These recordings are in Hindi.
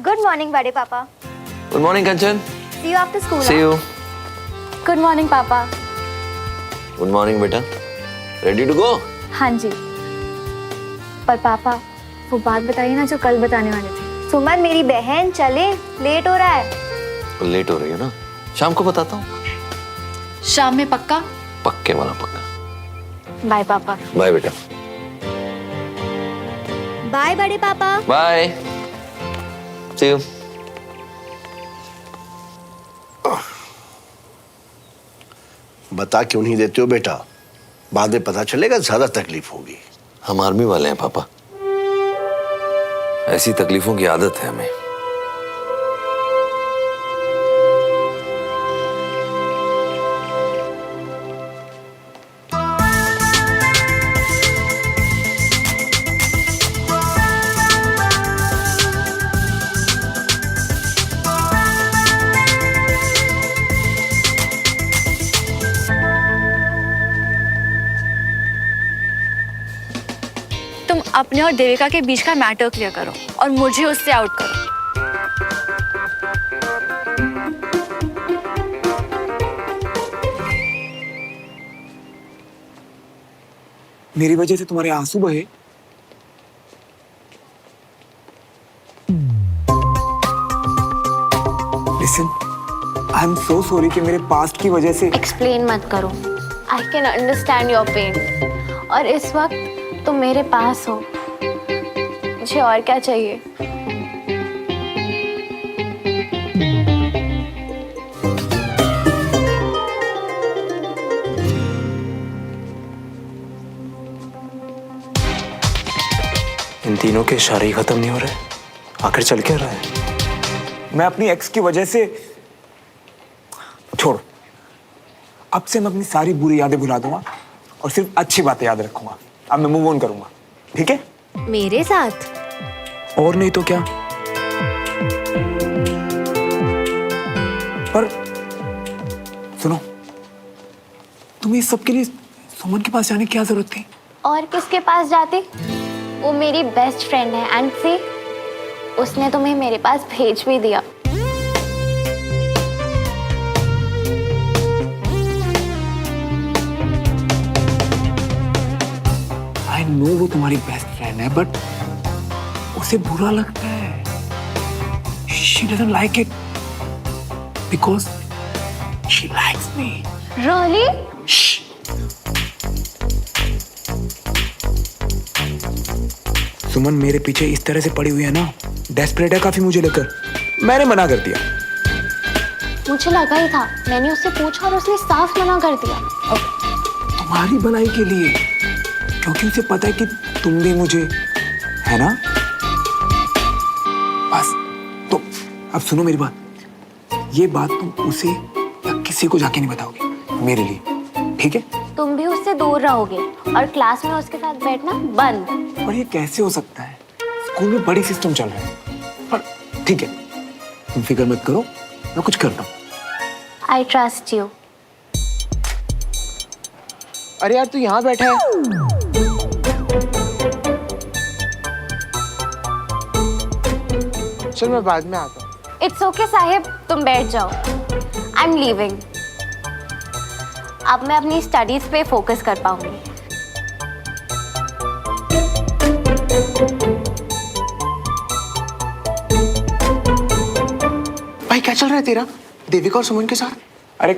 Good morning, बड़े पापा. Good morning, Kanchan. See you after school. See you. Good morning, पापा. Good morning, बेटा. Ready to go? हाँ जी. पर पापा, वो बात बताइए ना जो कल बताने वाले थे. सुमन मेरी बहन चले, लेट हो रहा है. लेट हो रही है ना? शाम को बताता हूँ. शाम में पक्का? पक्के वाला पक्का. बाय पापा. बाय बेटा. बाय बड़े पापा. बाय. See you. बता क्यों नहीं देते हो बेटा? बाद में पता चलेगा ज्यादा तकलीफ होगी. हम आर्मी वाले हैं पापा. ऐसी तकलीफों की आदत है हमें. तुम अपने और देविका के बीच का मैटर क्लियर करो और मुझे उससे आउट करो. मेरी वजह से तुम्हारे आंसू बहे. Listen, I am so sorry कि मेरे पास्ट की वजह से. एक्सप्लेन मत करो. I can understand your pain. और इस वक्त तुम मेरे पास हो. मुझे और क्या चाहिए? इन तीनों के इशारे ही खत्म नहीं हो रहे. आखिर चल क्या रहा है? मैं अपनी एक्स की वजह से. छोड़. अब से मैं अपनी सारी बुरी यादें भुला दूंगा और सिर्फ अच्छी बातें याद रखूंगा. अब मैं मूव ऑन करूंगा. ठीक है? मेरे साथ? और नहीं तो क्या. पर सुनो, तुम्हें इस सब के लिए सुमन के पास जाने की क्या जरूरत थी? और किसके पास जाती? वो मेरी बेस्ट फ्रेंड है एंड सी उसने तुम्हें मेरे पास भेज भी दिया. आई नो वो तुम्हारी बेस्ट फ्रेंड है, बट उसे बुरा लगता है. She doesn't like it because she likes me. Really? सुमन मेरे पीछे इस तरह से पड़ी हुई है ना, डेस्परेट है काफी मुझे लेकर. मैंने मना कर दिया. मुझे लगा ही था. मैंने उससे पूछा और उसने साफ मना कर दिया. तुम्हारी भलाई के लिए, क्योंकि उसे पता है कि तुम भी मुझे, है ना? बस. तो अब सुनो मेरी बात. ये बात तुम उसे या किसी को जाके नहीं बताओगे, मेरे लिए. ठीक है? तुम भी उससे दूर रहोगे और क्लास में उसके साथ बैठना बंद. पर ये कैसे हो सकता है? स्कूल में बड़ी सिस्टम चल रहा है. पर ठीक है, तुम फिक्र मत करो, मैं कुछ करता हूँ. I trust you. अरे यार तू यहाँ बैठा है. चल मैं बाद में आता हूँ. इट्स ओके साहिब, तुम बैठ जाओ. I am leaving. अब मैं अपनी स्टडीज पे फोकस कर पाऊंगी. भाई क्या चल रहा है तेरा देविका और सुमन के साथ? अरे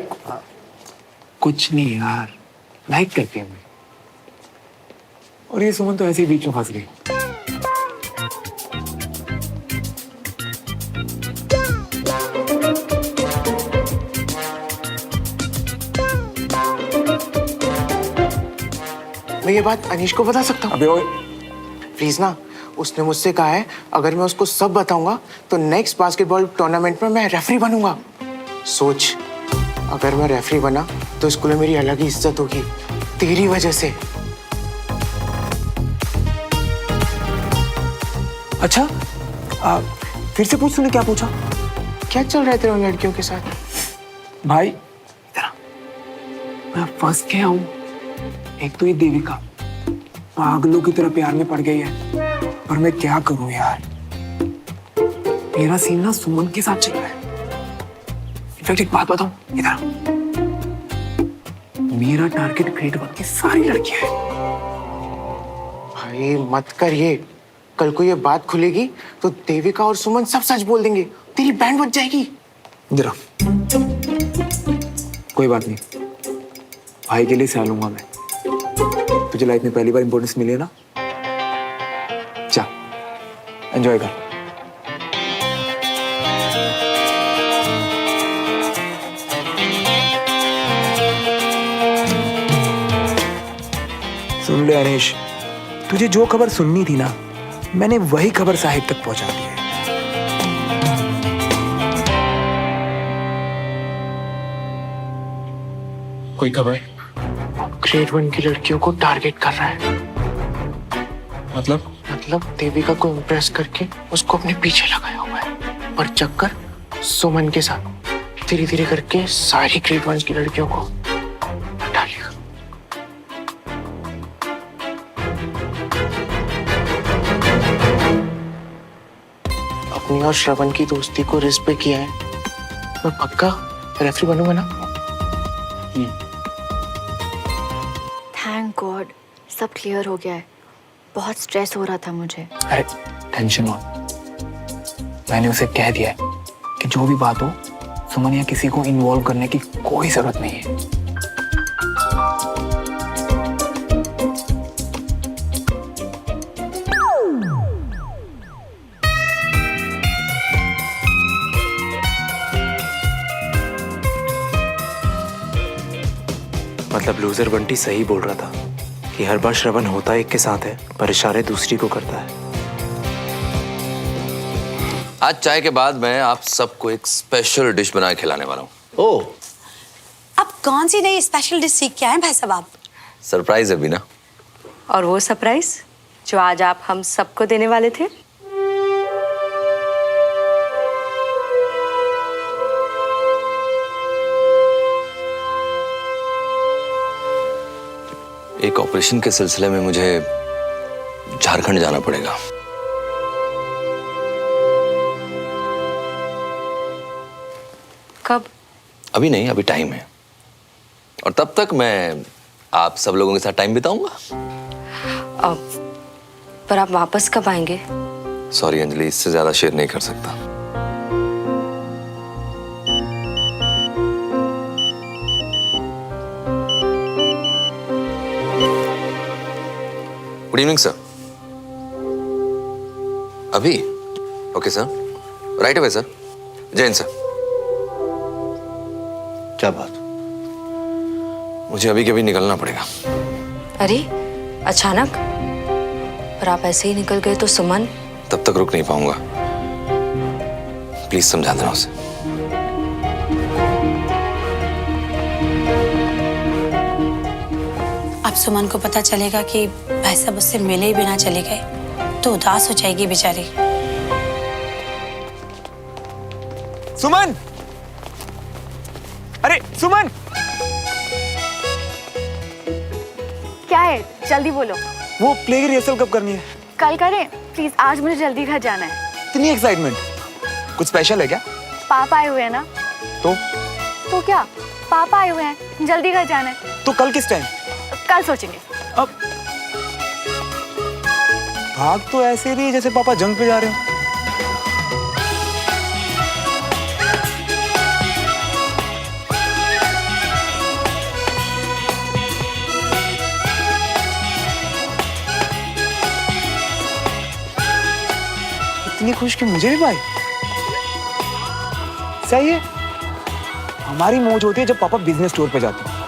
कुछ नहीं यार, लाइक करती है मैं. और ये सुमन तो ऐसे ही बीच में फंस गई. मैं ये बात अनीश को बता सकता हूँ? अबे ओए, प्लीज ना. उसने मुझसे कहा है अगर मैं उसको सब बताऊंगा तो नेक्स्ट बास्केटबॉल टूर्नामेंट में मैं रेफरी बनूंगा. सोच, अगर मैं रेफरी बना तो स्कूल में मेरी अलग ही इज्जत होगी तेरी वजह से. अच्छा, फिर से पूछ. तूने क्या पूछा? क्या चल रहा है तेरे उन लड़कियों के साथ? भाई इधर आ. मैं फंस गया हूँ. एक तो ये देविका पागलों की तरह प्यार में पड़ गई है, पर मैं क्या करूं यार. मेरा सीन ना सुमन के साथ चल रहा है। इनफैक्ट एक बात बताऊं, इधर मेरा टारगेट ग्रेड 1 की सारी लड़कियां हैं। भाई मत कर ये, कल को ये बात खुलेगी तो देविका और सुमन सब सच बोल देंगे, तेरी बैंड बच जाएगी। जरा कोई बात नहीं, भाई के लिए सह लूंगा मैं। तुझे लाइफ में पहली बार इंपॉर्टेंस मिली है ना, जा एंजॉय कर। सुन ले अनीश, तुझे जो खबर सुननी थी ना, मैंने वही खबर साहिब तक पहुंचा दी है। कोई खबर? ग्रेड 1 की लड़कियों को टारगेट कर रहा है। मतलब देविका को इम्प्रेस करके उसको अपने पीछे लगाया हुआ है, पर चक्कर सुमन के साथ धीरे धीरे करके सारी ग्रेड 1 की लड़कियों को हटा लिया। अपनी और श्रवण की दोस्ती को रिस्क पे किया है, मैं पक्का रेफरी बनूंगा ना। थैंक गॉड सब क्लियर हो गया है। बहुत स्ट्रेस हो रहा था मुझे। अरे टेंशन मत, मैंने उसे कह दिया है कि जो भी बात हो सुमन या किसी को इन्वॉल्व करने की कोई जरूरत नहीं है। मतलब लूजर बंटी सही बोल रहा था कि हर बार श्रवण होता एक के साथ है पर इशारे दूसरी को करता है। आज चाय के बाद मैं आप सबको एक स्पेशल डिश बना के खिलाने वाला हूँ। ओह, अब कौन सी नई स्पेशल डिश सीख के आए भाई साहब आप? सरप्राइज है बीना। और वो सरप्राइज जो आज आप हम सबको देने वाले थे? एक ऑपरेशन के सिलसिले में मुझे झारखंड जाना पड़ेगा। कब? अभी नहीं, अभी टाइम है, और तब तक मैं आप सब लोगों के साथ टाइम बिताऊंगा। पर आप वापस कब आएंगे? सॉरी अंजलि, इससे ज्यादा शेयर नहीं कर सकता। Good evening sir. अभी? Okay sir, right away sir. Jain sir. क्या बात? मुझे अभी के अभी निकलना पड़ेगा। अरे अचानक? पर आप ऐसे ही निकल गए तो सुमन? तब तक रुक नहीं पाऊंगा, प्लीज समझा देना उसे। अब सुमन को पता चलेगा कि भाई साहब उससे मिले ही बिना चले गए तो उदास हो जाएगी बेचारी। सुमन! अरे सुमन! क्या है, जल्दी बोलो। वो प्ले की रिहर्सल कब करनी है? कल करें प्लीज, आज मुझे जल्दी घर जाना है। इतनी एक्साइटमेंट? कुछ स्पेशल है क्या? पापा आए हुए हैं ना। तो क्या, पापा आए हुए हैं, जल्दी घर जाना है। तो कल किस टाइम? कल सोचेंगे। अब भाग तो ऐसे रही है जैसे पापा जंग पे जा रहे हो। इतनी खुश कि मुझे भी भाई? सही है। हमारी मौज होती है जब पापा बिजनेस टूर पे जाते हैं,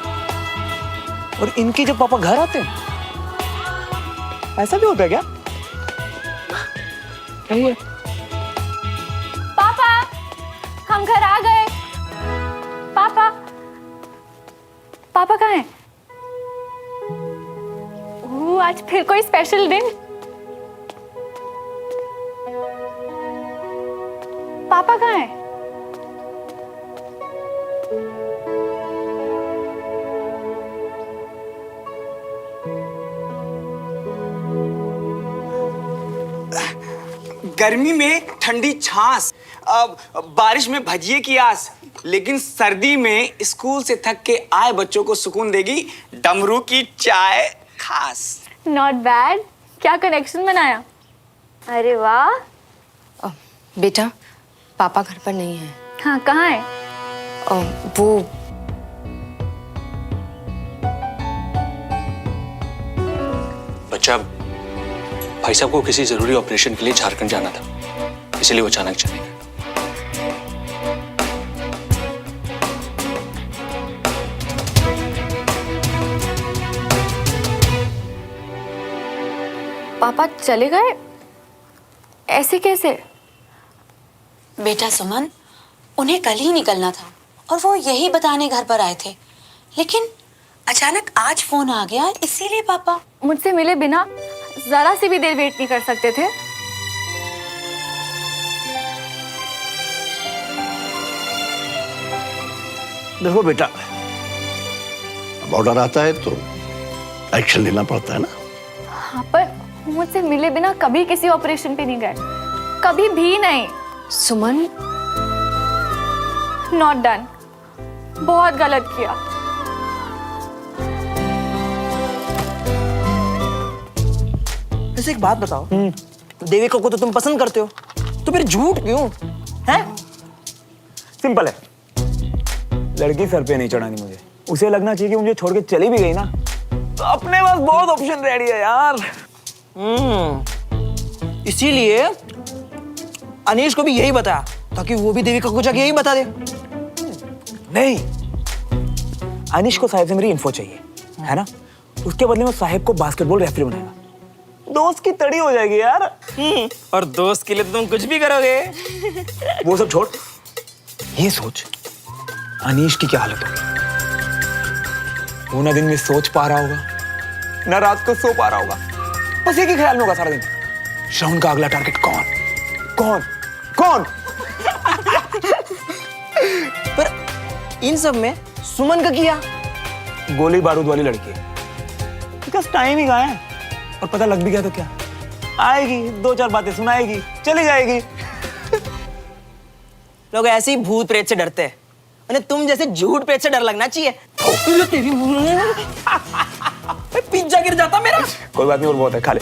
और इनकी जब पापा घर आते हैं। ऐसा भी होता है क्या? सही है। पापा, हम घर आ गए। पापा, पापा कहाँ हैं? ओह, आज फिर कोई स्पेशल दिन। पापा कहाँ हैं? गर्मी में ठंडी छाछ बारिश में भजिए की आस, लेकिन सर्दी में स्कूल से थक के आए बच्चों को सुकून देगी डमरू की चाय खास। Not bad. क्या कनेक्शन बनाया। अरे वाह। बेटा पापा घर पर नहीं है। हाँ, कहाँ है। वो बच्चा भाई साहब को किसी जरूरी ऑपरेशन के लिए झारखंड जाना था, इसलिए वो अचानक चले गए। पापा चले गए? ऐसे कैसे? बेटा सुमन, उन्हें कल ही निकलना था और वो यही बताने घर पर आए थे, लेकिन अचानक आज फोन आ गया, इसीलिए पापा। मुझसे मिले बिना जरा सी भी देर वेट नहीं कर सकते थे? देखो बेटा, अब ऑर्डर आता है तो एक्शन लेना पड़ता है ना। हाँ, पर मुझसे मिले बिना कभी किसी ऑपरेशन पे नहीं गए, कभी भी नहीं। सुमन नॉट डन। बहुत गलत किया। वैसे एक बात बताओ, देविका को तो तुम पसंद करते हो, तो फिर झूठ क्यों हैं? सिंपल है, लड़की सर पे नहीं चढ़ानी मुझे। उसे लगना चाहिए कि मुझे छोड़ के चली भी गई ना तो अपने पास बहुत ऑप्शन रेडी है यार। इसीलिए अनीश को भी यही बताया ताकि वो भी देविका को जाके यही बता दे। नहीं, अनीश को साहिब से मेरी इन्फो चाहिए, है ना? उसके बदले में साहिब को बास्केटबॉल रेफरी बनाएगा। दोस्त की तड़ी हो जाएगी यार। और दोस्त के लिए तो तुम कुछ भी करोगे। वो सब छोड़, ये सोच अनीश की क्या हालत होगी। वो ना दिन में सोच पा रहा होगा, ना रात को सो पा रहा होगा, बस एक ही ख्याल में होगा सारा दिन, श्रवण का अगला टारगेट कौन कौन कौन। पर इन सब में सुमन का किया। गोली बारूद वाली लड़की है, बिकॉज टाइम ही कहाँ है, और पता लग भी गया तो क्या, आएगी 2-4 बातें सुनाएगी, चली जाएगी। लोग ऐसे ही भूत प्रेत से डरते हैं, उन्हें तुम जैसे झूठ प्रेत से डर लगना चाहिए। तेरी पिज्जा गिर जाता मेरा। कोई बात नहीं, और बहुत है, खा ले।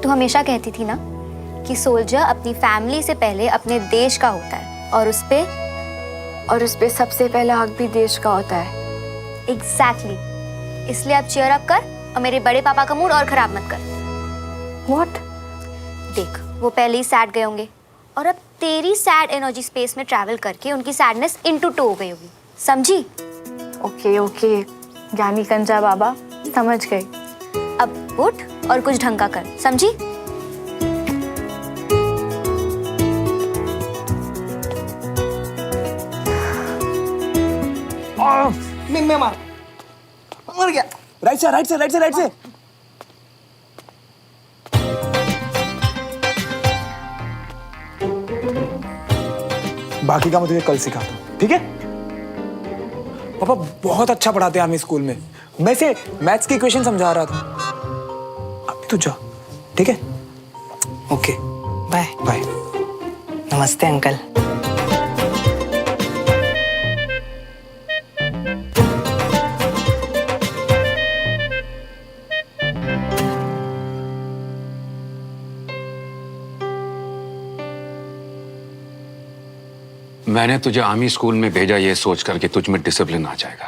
तू हमेशा कहती थी ना कि सोल्जर अपनी फैमिली से पहले अपने देश का होता है, और उस पे सबसे पहला हक भी देश का होता है। एग्जैक्टली। इसलिए अब चीयर अप कर और मेरे बड़े पापा का मूड और खराब मत कर। व्हाट? देख, वो पहले ही सैड गए होंगे और अब तेरी सैड एनर्जी स्पेस में ट्रैवल करके उनकी सैडनेस इनटू टू हो गई होगी, समझी? ओके ओके, ज्ञानी कंजा बाबा, समझ गई। अब उठ और कुछ ढंग का कर, समझी? मैं मर गया। राइट से राइट से राइट से राइट से। बाकी का मैं तुझे कल सिखाता हूँ, ठीक है? पापा बहुत अच्छा पढ़ाते हैं हमें स्कूल में। मैं से मैथ्स की इक्वेशन समझा रहा था। अब तू जा, ठीक है? Okay, bye bye. नमस्ते अंकल। मैंने तुझे आर्मी स्कूल में भेजा ये सोच कर कि तुझ में डिसिप्लिन आ जाएगा,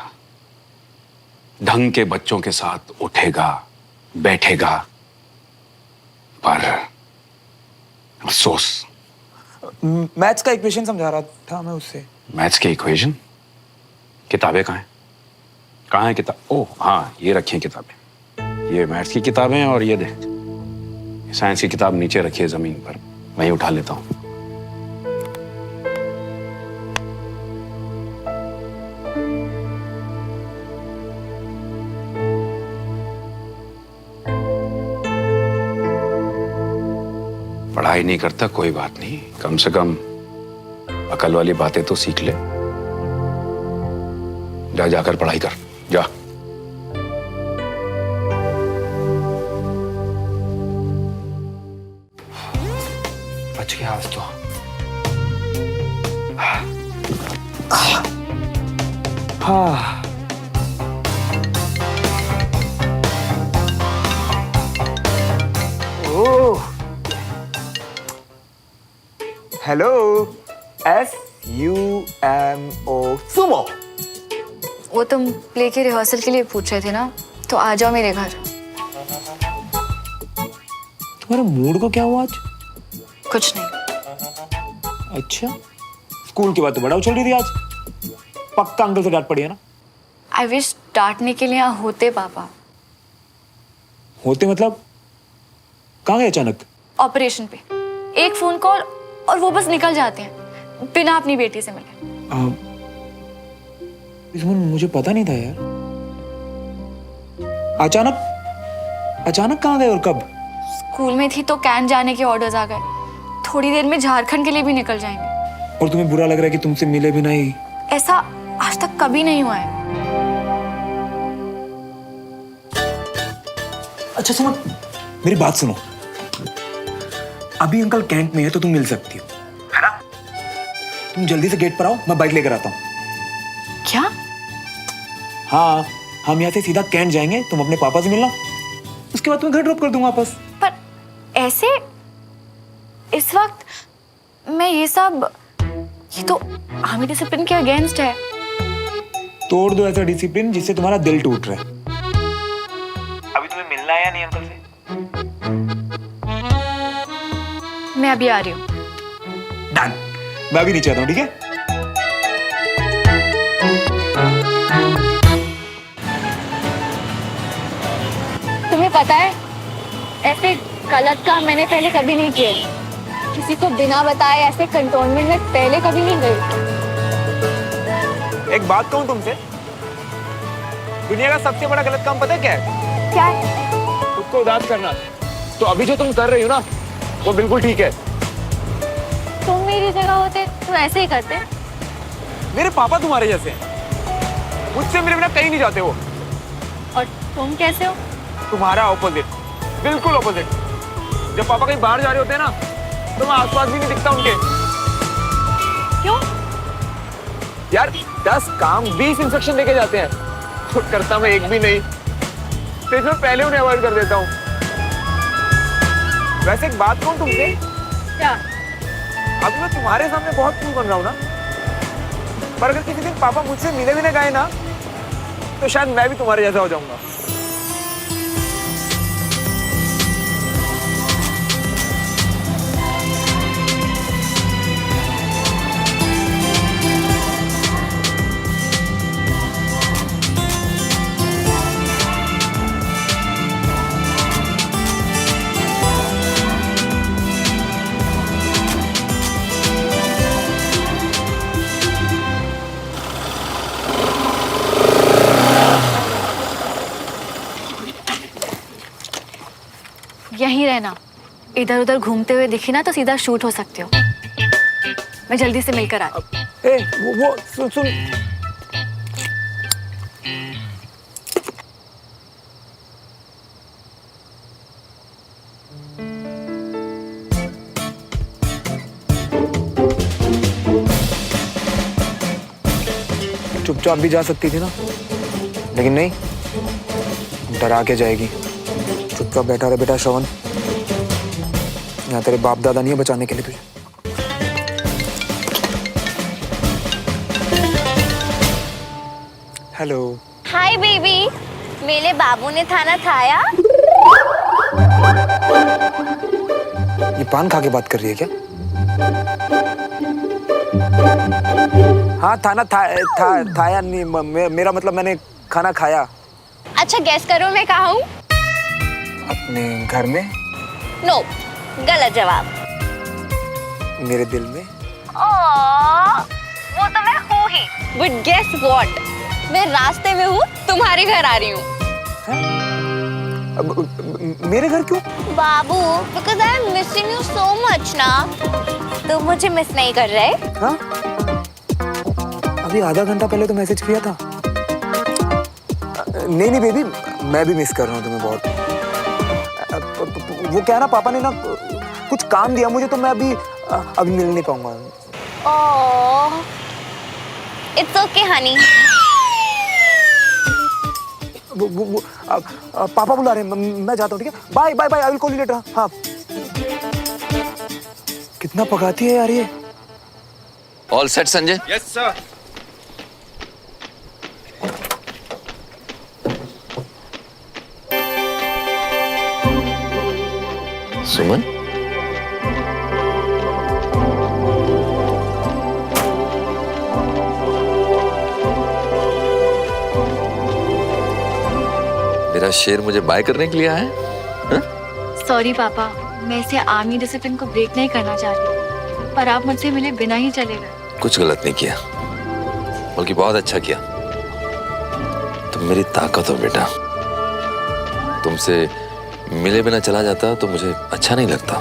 ढंग के बच्चों के साथ उठेगा बैठेगा, पर अफसोस। मैथ्स का इक्वेशन समझा रहा था मैं उससे। मैथ्स के इक्वेशन? किताबें कहाँ हैं? कहाँ है किताब? ओह हाँ, ये रखी हैं किताबें। ये मैथ्स की किताबें हैं और ये देख, साइंस की किताब नीचे रखी है जमीन पर, वहीं उठा लेता हूँ। पढ़ाई नहीं करता कोई बात नहीं, कम से कम अकल वाली बातें तो सीख ले। जा जाकर पढ़ाई कर, जा। बच गया आज तो। हाँ ओह हेलो SUMO सुमो। वो तुम प्ले के रिहर्सल के लिए पूछ रहे थे ना, तो आ जाओ मेरे घर। तुम्हारे मूड को क्या हुआ आज? कुछ नहीं। अच्छा, स्कूल की बात तो बड़ा उछल रही थी आज। पक्का अंकल से डांट पड़ी है ना? आई विश डांटने के लिए यहाँ होते पापा। होते मतलब? कहाँ गए अचानक? ऑपरेशन पे, एक फोन कॉल और वो बस निकल जाते हैं बिना अपनी बेटी से मिले। मुझे पता नहीं था यार। अचानक कहाँ गए और कब? स्कूल में थी तो कैन जाने के ऑर्डर्स आ गए, थोड़ी देर में झारखंड के लिए भी निकल जाएंगे। और तुम्हें बुरा लग रहा है कि तुमसे मिले भी नहीं? ऐसा आज तक कभी नहीं हुआ है। अच्छा सुनो, मेरी बात सुनो। अभी अंकल कैंट में है तो तुम मिल सकती हो, है ना? तुम जल्दी से गेट पर आओ, मैं बाइक लेकर आता हूँ। क्या? हाँ, हम यहाँ से सीधा कैंट जाएंगे, तुम अपने पापा से मिलना, उसके बाद तुम्हें घर ड्रॉप कर दूंगा वापस। पर ऐसे इस वक्त मैं ये तो आर्मी डिसिप्लिन के अगेंस्ट है। तोड़ दो ऐसा डिसिप्लिन जिससे तुम्हारा दिल टूट रहा है। अभी तुम्हें मिलना है या नहीं अंकल से? मैं अभी आ रही हूँ। डन, मैं अभी नीचे आता हूँ, ठीक है? तुम्हें पता है, ऐसे गलत काम मैंने पहले कभी नहीं किए। किसी को बिना बताए ऐसे कंटोनमेंट में पहले कभी नहीं गई। एक बात कहूँ तुमसे, दुनिया का सबसे बड़ा गलत काम पता है क्या है? क्या है? खुद को उदास करना। तो अभी जो तुम कर रही हो ना, वो बिल्कुल ठीक है। तुम मेरी जगह होते तो ऐसे ही करते। मेरे पापा तुम्हारे जैसे हैं, मुझसे मेरे बिना कहीं नहीं जाते वो। और तुम कैसे हो? तुम्हारा ऑपोजिट, बिल्कुल ऑपोजिट। जब पापा कहीं बाहर जा रहे होते हैं ना, तो मैं आसपास भी नहीं दिखता उनके। क्यों? यार 10 काम 20 इंस्ट्रक्शन लेके जाते हैं, तो करता मैं एक भी नहीं, तो इसमें पहले उन्हें अवॉइड कर देता हूँ। वैसे एक बात कहूँ तुमसे, क्या? अभी मैं तुम्हारे सामने बहुत कूल बन रहा हूँ ना, पर अगर किसी दिन पापा मुझसे मिले भी ना गए ना, तो शायद मैं भी तुम्हारे जैसा हो जाऊंगा। यहीं रहना, इधर उधर घूमते हुए दिखी ना तो सीधा शूट हो सकते हो। मैं जल्दी से मिलकर आती। वो सुन चुपचाप भी जा सकती थी ना, लेकिन नहीं, डरा के जाएगी। चुपचाप बैठा रहे बेटा श्रवण, यहाँ तेरे बाप दादा नहीं है बचाने के लिए तुझे। हेलो। हाय बेबी, मेरे बाबू ने खाना खाया? ये पान खा के बात कर रही है क्या? हाँ थाना थाया नहीं, मेरा मतलब मैंने खाना खाया। अच्छा गैस करो मैं कहाँ हूँ? अपने घर में? नो, गलत जवाब। मेरे दिल में? वो तो मैं हूँ ही। But guess what? मैं रास्ते में हूँ, तुम्हारे घर आ रही हूँ। मेरे घर क्यों? बाबू, because I am missing you so much ना। तुम मुझे मिस नहीं कर रहे? हाँ? अभी आधा घंटा पहले तो मैसेज किया था। नहीं बेबी, मैं भी मिस कर रहा हूँ तुम्हें बहुत। वो क्या ना, पापा ने ना कुछ काम दिया मुझे, तो मैं अभी अभी मिल नहीं पाऊंगा। Oh, it's okay honey. पापा बुला रहे हैं, मैं जाता हूँ, ठीक है? Bye bye bye, I will call you later. हाँ। कितना पकाती है यार ये। All set Sanjay? Yes sir. Suman, मेरा शेर मुझे बाय करने के लिए आया है? सॉरी पापा, मैं इसे आर्मी डिसिप्लिन को ब्रेक नहीं करना चाह रही, पर आप मुझसे मिले बिना ही चले गए। कुछ गलत नहीं किया, बल्कि बहुत अच्छा किया। तुम मेरी ताकत हो बेटा। तुमसे मिले बिना चला जाता तो मुझे अच्छा नहीं लगता।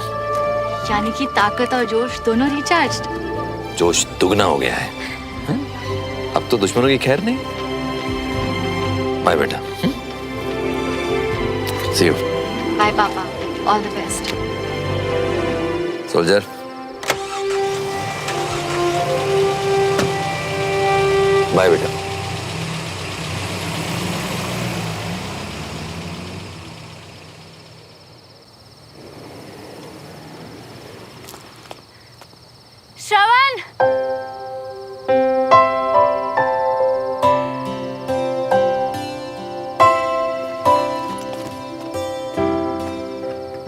यानी कि ताकत और जोश दोनों रिचार्ज। जोश दुगना हो गया है। अब तो दुश्मनों की खैर नहीं। बाय बेटा। See you. Bye papa, all the best. Soldier, bye बेटा। श्रवण,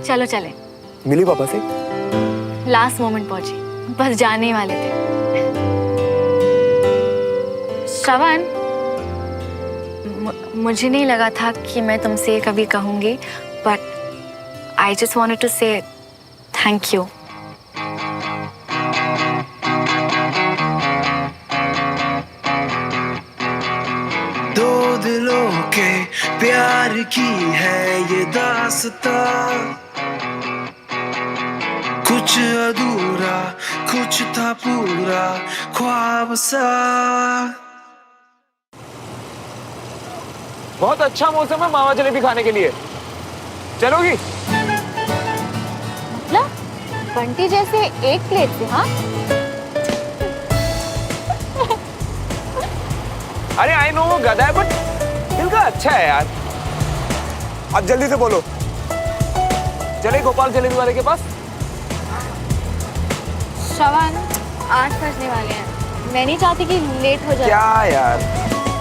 चलो चले। मिली पापा से? लास्ट मोमेंट पहुंची, बस जाने ही वाले थे। श्रवण, मुझे नहीं लगा था कि मैं तुमसे कभी कहूंगी, but I just wanted to say thank you. दो दिलों के प्यार की है ये दास्तां, कुछ अधूरा कुछ था पूरा ख्वाब सा। बहुत अच्छा मौसम है मावा जलेबी खाने के लिए, चलोगी? मतलब बंटी जैसे एक प्लेट से? हाँ, अरे आई नो वो गधा है, बट दिल का अच्छा है यार। अब जल्दी से बोलो, चले गोपाल जलेबी वाले के पास? श्रवण, 8 बजने वाले हैं, मैं नहीं चाहती कि लेट हो जाए। क्या यार,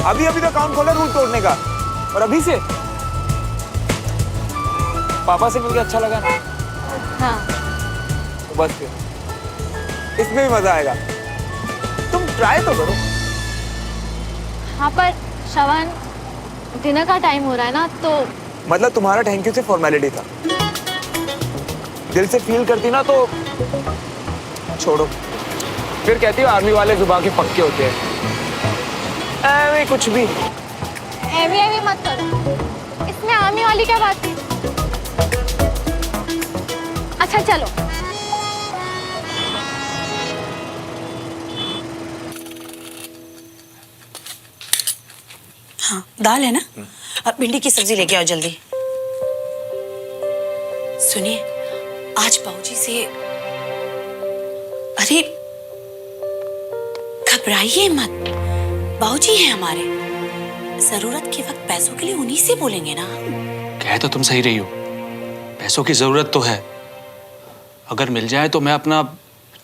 अभी अभी तो काउंट खोला रूल तोड़ने का, और अभी से? पापा से मिलकर अच्छा लगा ना? हाँ। तो बस फिर इसमें भी मजा आएगा। तुम ट्राई तो करो। हाँ पर श्रवण, डिनर का टाइम हो रहा है ना, तो मतलब तुम्हारा थैंक यू से फॉर्मेलिटी था, दिल से फील करती ना तो छोड़ो। फिर कहती हो आर्मी वाले जुबान के पक्के होते हैं। ऐवे कुछ भी एवी मत करो, इसमें आर्मी वाली क्या बात थी? अच्छा चलो। हाँ, दाल है ना? अब भिंडी की सब्जी लेके आओ जल्दी। सुनिए, आज बाबूजी से, अरे घबराइए मत, बाबूजी हैं हमारे, जरूरत के वक्त पैसों के लिए उन्हीं से बोलेंगे ना। कह तो तुम सही रही हो, पैसों की जरूरत तो है। अगर मिल जाए तो मैं अपना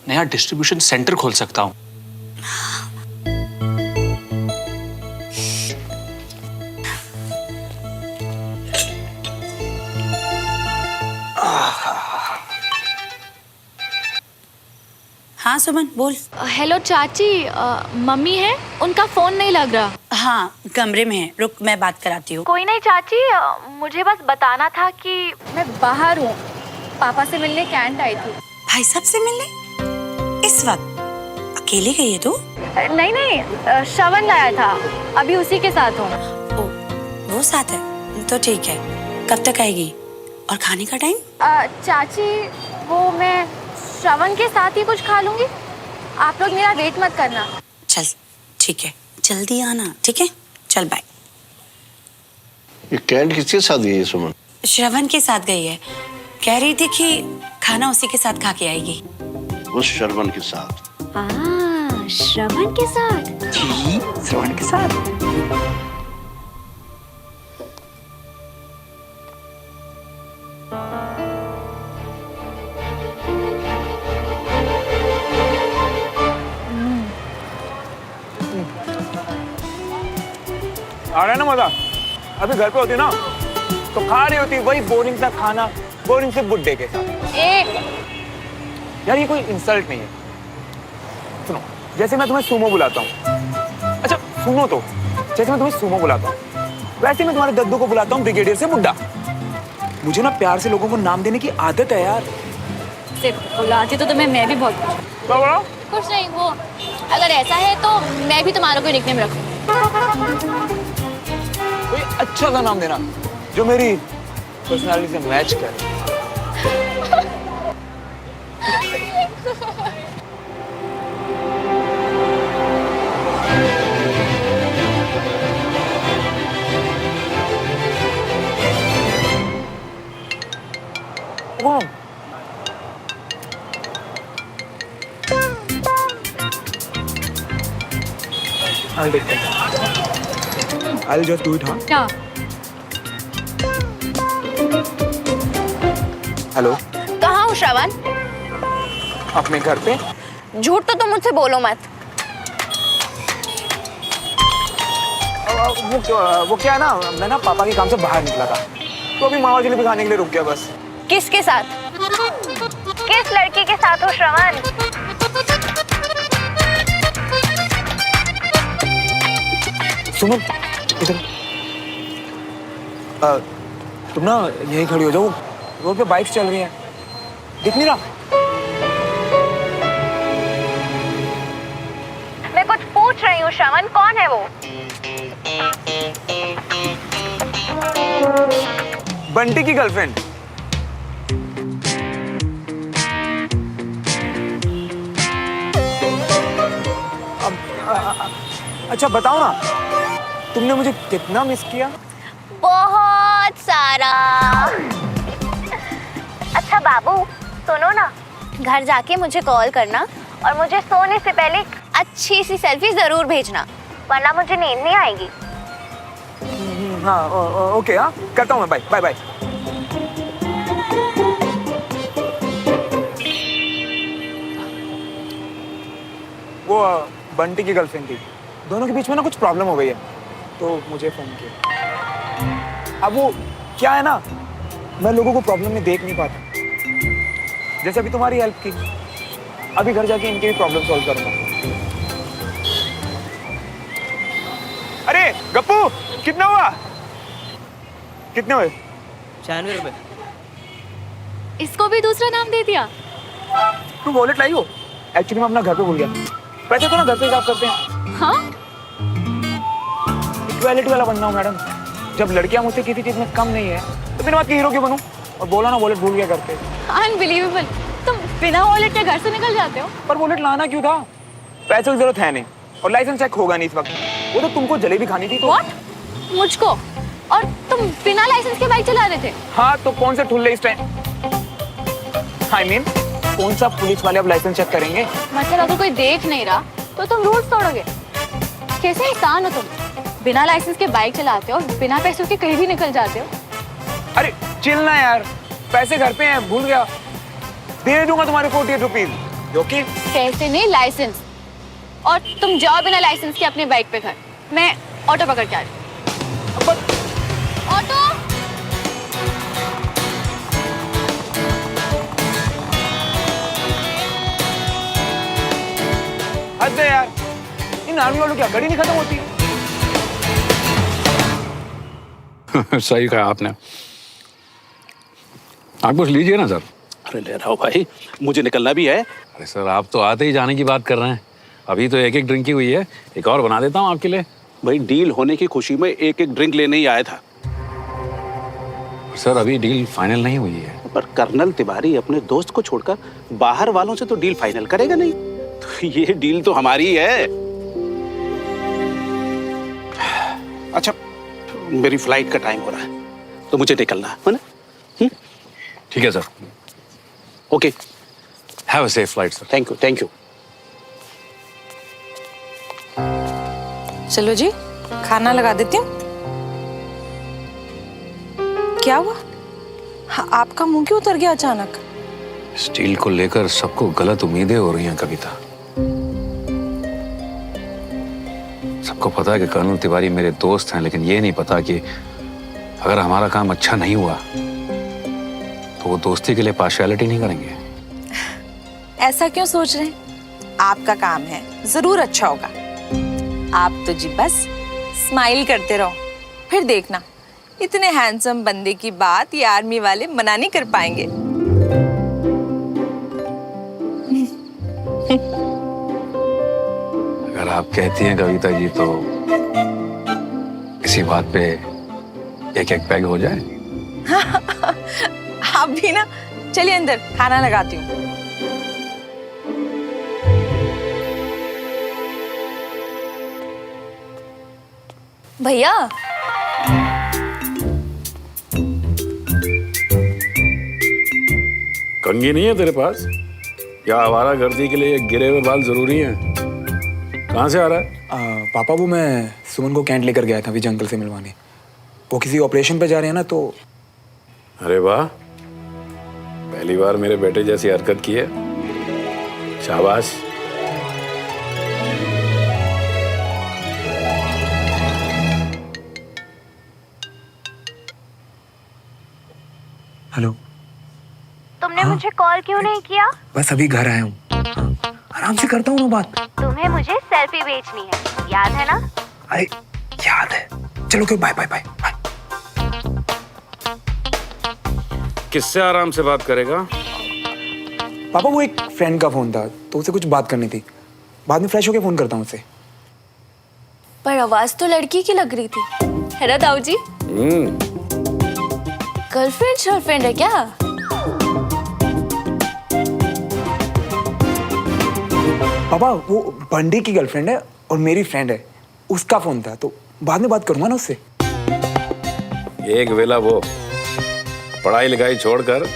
नया डिस्ट्रीब्यूशन सेंटर खोल सकता हूँ। हाँ सुमन बोल। हेलो चाची, मम्मी है, उनका फोन नहीं लग रहा। हाँ, कमरे में है, रुक मैं बात कराती हूँ। कोई नहीं चाची, मुझे बस बताना था कि मैं बाहर हूँ, पापा से मिलने कैंट आई थी। भाई साहब से मिलने? इस वक्त अकेले गई है तू? नहीं, श्रवण लाया था, अभी उसी के साथ हूँ। ओ, वो साथ है तो ठीक है। कब तक आएगी और खाने का टाइम? चाची, वो मैं श्रवण के साथ ही कुछ खा लूंगी, आप लोग मेरा वेट मत करना। चल ठीक है, जल्दी आना, ठीक है? चल बाय। ये कैंट किसके साथ गई है सुमन? श्रवण के साथ गई है, कह रही थी कि खाना उसी के साथ खा के आएगी। उस श्रवण के साथ। श्रवण के साथ? जी, श्रवण के साथ। आ रहा है ना मजा? अभी घर पे होती ना तो खा रही होती वही बोरिंग सा खाना, बोरिंग से बुड्ढे के साथ। यार ये कोई इंसल्ट नहीं है। सुनो, जैसे मैं तुम्हें सुमो बुलाता हूँ, अच्छा सुनो तो, जैसे मैं तुम्हें सुमो बुलाता हूँ वैसे मैं तुम्हारे दद्दू को बुलाता हूँ ब्रिगेडियर से बुड्ढा। मुझे ना प्यार से लोगों को नाम देने की आदत है यार। बुलाती तो तुम्हें मैं भी बहुत क्या बोला? कुछ नहीं, वो अगर ऐसा है तो मैं भी तुम्हारा कोई निकनेम रखूं। कोई अच्छा सा नाम देना जो मेरी पर्सनालिटी से मैच करे। I'll take that. I'll just do it, huh? क्या? हेलो, कहाँ हो श्रवण? अपने घर पे? झूठ तो तुम मुझसे बोलो मत। वो क्या है ना, मैं ना पापा के काम से बाहर निकला था तो अभी मावा जलेबी खाने के लिए रुक गया बस। किसके साथ? किस लड़की के साथ हो श्रवण? सुनो इधर, तुम ना यहीं खड़ी हो जाओ, रोड पे बाइक्स चल रही हैं, दिख नहीं रहा? मैं कुछ पूछ रही हूँ श्रवण, कौन है वो? बंटी की गर्लफ्रेंड। अच्छा बताओ ना, तुमने मुझे कितना मिस किया? बहुत सारा। अच्छा बाबू सुनो ना, घर जाके मुझे कॉल करना और मुझे सोने से पहले एक अच्छी सी सेल्फी जरूर भेजना, वरना मुझे नींद नहीं आएगी। हाँ ओके, हाँ करता हूँ मैं। Bye bye bye. वो बंटी की गर्लफ्रेंड थी, दोनों के बीच में ना कुछ प्रॉब्लम हो गई है तो मुझे फोन किया। अब वो क्या है ना, मैं लोगों को प्रॉब्लम में देख नहीं पाता, जैसे अभी तुम्हारी हेल्प की, अभी घर जाके इनके भी प्रॉब्लम सॉल्व करूंगा। अरे गप्पू, कितना हुआ? कितने हुए? 96 रुपए। इसको भी दूसरा नाम दे दिया? तू वॉलेट लाई हो? एक्चुअली मैं अपना घर पे भूल गया, पैसे तो ना घर पे हिसाब करते हैं। हाँ? इक्वालिटी वाला बनना हूँ मैडम, जब लड़कियां मुझसे किसी चीज में कम नहीं है तो बिना बात के हीरो क्यों बनूं? और बोला ना वॉलेट भूल गया घर पे। अनबिलीवेबल, तुम बिना वॉलेट के घर से निकल जाते हो? पर वॉलेट लाना क्यों था? पैसों की जरूरत है नहीं और लाइसेंस चेक होगा नहीं इस वक्त। वो तो तुमको जलेबी खानी थी तो। What? मुझको? और तुम बिना लाइसेंस के बाइक चला रहे थे? हाँ तो कौन से ठुल्ले इस टाइम? I mean, कौन सा पुलिस वाले अब लाइसेंस चेक करेंगे? मतलब अगर कोई देख नहीं रहा तो तुम रूल्स तोड़ोगे? कैसे इंसान हो तुम? बिना लाइसेंस के बाइक चलाते हो, बिना पैसों के कहीं भी निकल जाते हो। अरे चिल ना यार, पैसे घर पे हैं, भूल गया। दे दूंगा तुम्हारे 48 रुपीज। ओके? पैसे नहीं, लाइसेंस। और तुम जाओ बिना लाइसेंस के अपने बाइक पे घर, मैं ऑटो पकड़ के आ रही हूँ। ऑटो! हद है यार, इन आर्मी वालों की अकड़ ही नहीं खत्म होती। सही कहा आपने। आप कुछ लीजिए ना सर। अरे ले रहा हूँ भाई, मुझे निकलना भी है। अरे सर आप तो आते ही जाने की बात कर रहे हैं, अभी तो एक एक ड्रिंक ही हुई है, एक और बना देता हूँ आपके लिए। भाई डील होने की खुशी में एक एक ड्रिंक लेने ही आया था। सर अभी डील फाइनल नहीं हुई है। पर कर्नल तिवारी अपने दोस्त को छोड़कर बाहर वालों से तो डील फाइनल करेगा नहीं, तो ये डील तो हमारी ही है। अच्छा मेरी फ्लाइट का टाइम हो रहा है तो मुझे निकलना है ना? ठीक है sir. Okay, have a safe flight sir. Thank you, thank you. चलो जी, खाना लगा देती हूँ। क्या हुआ? हाँ, आपका मुंह क्यों उतर गया अचानक? स्टील को लेकर सबको गलत उम्मीदें हो रही हैं कविता। सबको पता है कि कर्नल तिवारी मेरे दोस्त हैं, लेकिन ये नहीं पता कि अगर हमारा काम अच्छा नहीं हुआ तो वो दोस्ती के लिए पार्शियलिटी नहीं करेंगे। ऐसा क्यों सोच रहे हैं? आपका काम है, जरूर अच्छा होगा। आप तो जी बस स्माइल करते रहो, फिर देखना इतने हैंडसम बंदे की बात ये आर्मी वाले मना नहीं कर पाएंगे। अगर आप कहती हैं कविता जी तो इसी बात पे एक एक पैग हो जाए। आप भी ना, चलिए अंदर खाना लगाती हूँ। भैया, कंघी नहीं है तेरे पास? या आवारागर्दी के लिए ये गिरे हुए बाल जरूरी हैं? कहाँ से आ रहा है? पापा वो मैं सुमन को कैंट लेकर गया था विजय अंकल से मिलवाने। वो किसी ऑपरेशन पे जा रहे हैं ना, तो। अरे वाह, पहली बार मेरे बेटे जैसी हरकत की है। शाबाश। हेलो। तुमने मुझे कॉल क्यों नहीं किया? बस अभी घर आया हूँ। आराम से करता हूँ ना बात। तुम्हें मुझे सेल्फी भेजनी है, याद है ना? अरे याद है। चलो बाय बाय बाय बाय। किससे आराम से बात करेगा? पापा वो एक फ्रेंड का फोन था, तो उसे कुछ बात करनी थी। बाद में फ्रेश होके फोन करता हूँ उसे। पर आवाज तो लड़की की लग रही थी, है ना ताऊ जी? गर्लफ्रेंड है क्या? पापा वो बंडी की गर्लफ्रेंड है और मेरी फ्रेंड है, उसका फोन था, तो बाद में बात करूंगा ना उससे। एक वेला वो पढ़ाई लिखाई छोड़कर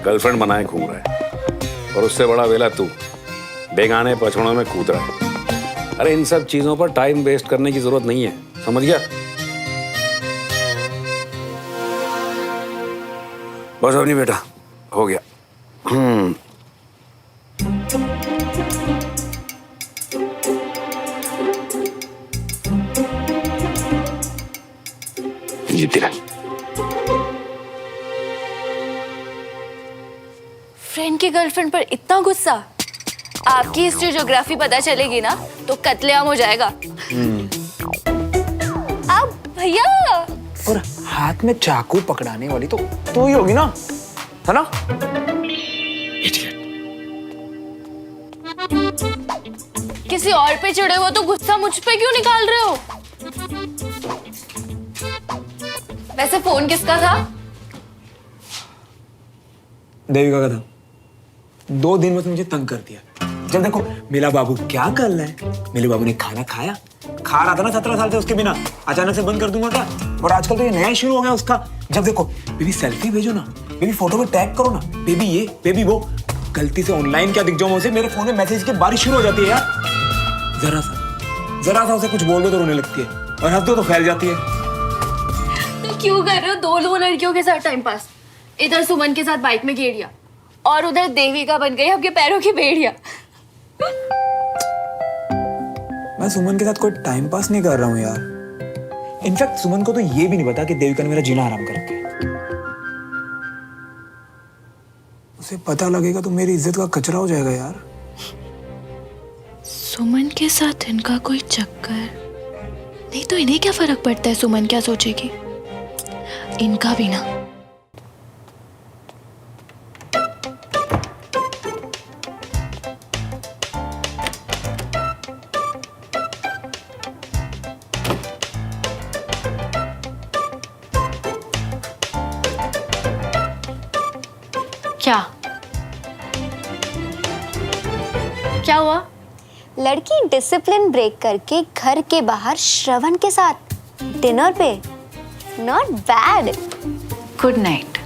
गर्लफ्रेंड बनाए घूम रहा है, और उससे बड़ा वेला तू बेगाने पछड़ों में कूद रहा है। अरे इन सब चीजों पर टाइम वेस्ट करने की जरूरत नहीं है, समझ गया? बस अब नहीं बेटा, हो गया। जीती रह। फ्रेंड की गर्लफ्रेंड पर इतना गुस्सा? आपकी हिस्ट्री ज्योग्राफी पता चलेगी ना तो कत्लेआम हो जाएगा। अब भैया, और हाथ में चाकू पकड़ाने वाली तो ही होगी ना, है ना? किसी और पे चिढ़े हो तो गुस्सा मुझ पे क्यों निकाल रहे हो? वैसे फोन किसका था? देविका का था। 2 दिन में मुझे तंग कर दिया। जब देखो मेरा बाबू क्या कर रहा है, मेरे बाबू ने खाना खाया, खा रहा था ना 17 साल से उसके बिना, अचानक से बंद कर दूंगा क्या? और आजकल तो ये नया शुरू हो गया उसका। जब देखो बेबी सेल्फी भेजो ना, बेबी फोटो में टैग करो ना, बेबी ये बेबी वो, गलती से ऑनलाइन क्या दिख जाओ उसे, मेरे फोन में मैसेज की बारिश शुरू हो जाती है यार। जरा सा उसे कुछ बोल दो तो रोने लगती है, और हंस दो तो फैल जाती है। तो क्यों कर रहे हो दो लड़कियों के साथ टाइम पास? इधर सुमन के साथ बाइक में गेड़िया और उधर देविका बन गई आपके पैरों की बेड़िया। मैं सुमन के साथ कोई टाइम पास नहीं कर रहा हूँ यार। इनफैक्ट सुमन को तो ये भी नहीं पता कि देविका ने मेरा जीना हराम कर रखा है। उसे पता लगेगा तो मेरी इज्जत का कचरा हो जाएगा यार। सुमन के साथ इनका कोई चक्कर नहीं तो इन्हें क्या फर्क पड़ता है सुमन क्या सोचेगी? इनका भी ना। क्या हुआ? लड़की डिसिप्लिन ब्रेक करके घर के बाहर श्रवण के साथ डिनर पे, not bad. Good night.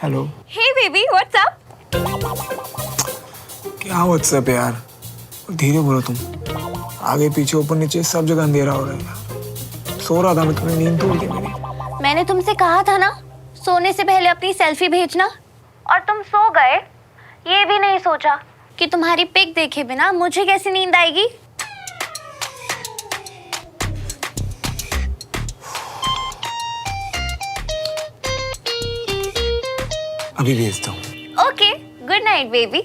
Hello. Hey baby, what's up? क्या व्हाट्सएप यार, धीरे बोलो तुम। आगे पीछे ऊपर नीचे सब जगह अंधेरा हो रहा है यार। सो रहा था मैं, तुम्हें नींद तोड़ दी मेरी। मैंने तुमसे कहा था ना सोने से पहले अपनी सेल्फी भेजना, और तुम सो गए। ये भी नहीं सोचा कि तुम्हारी पिक देखे बिना मुझे कैसी नींद आएगी। अभी भेजता हूँ। Okay, good night baby.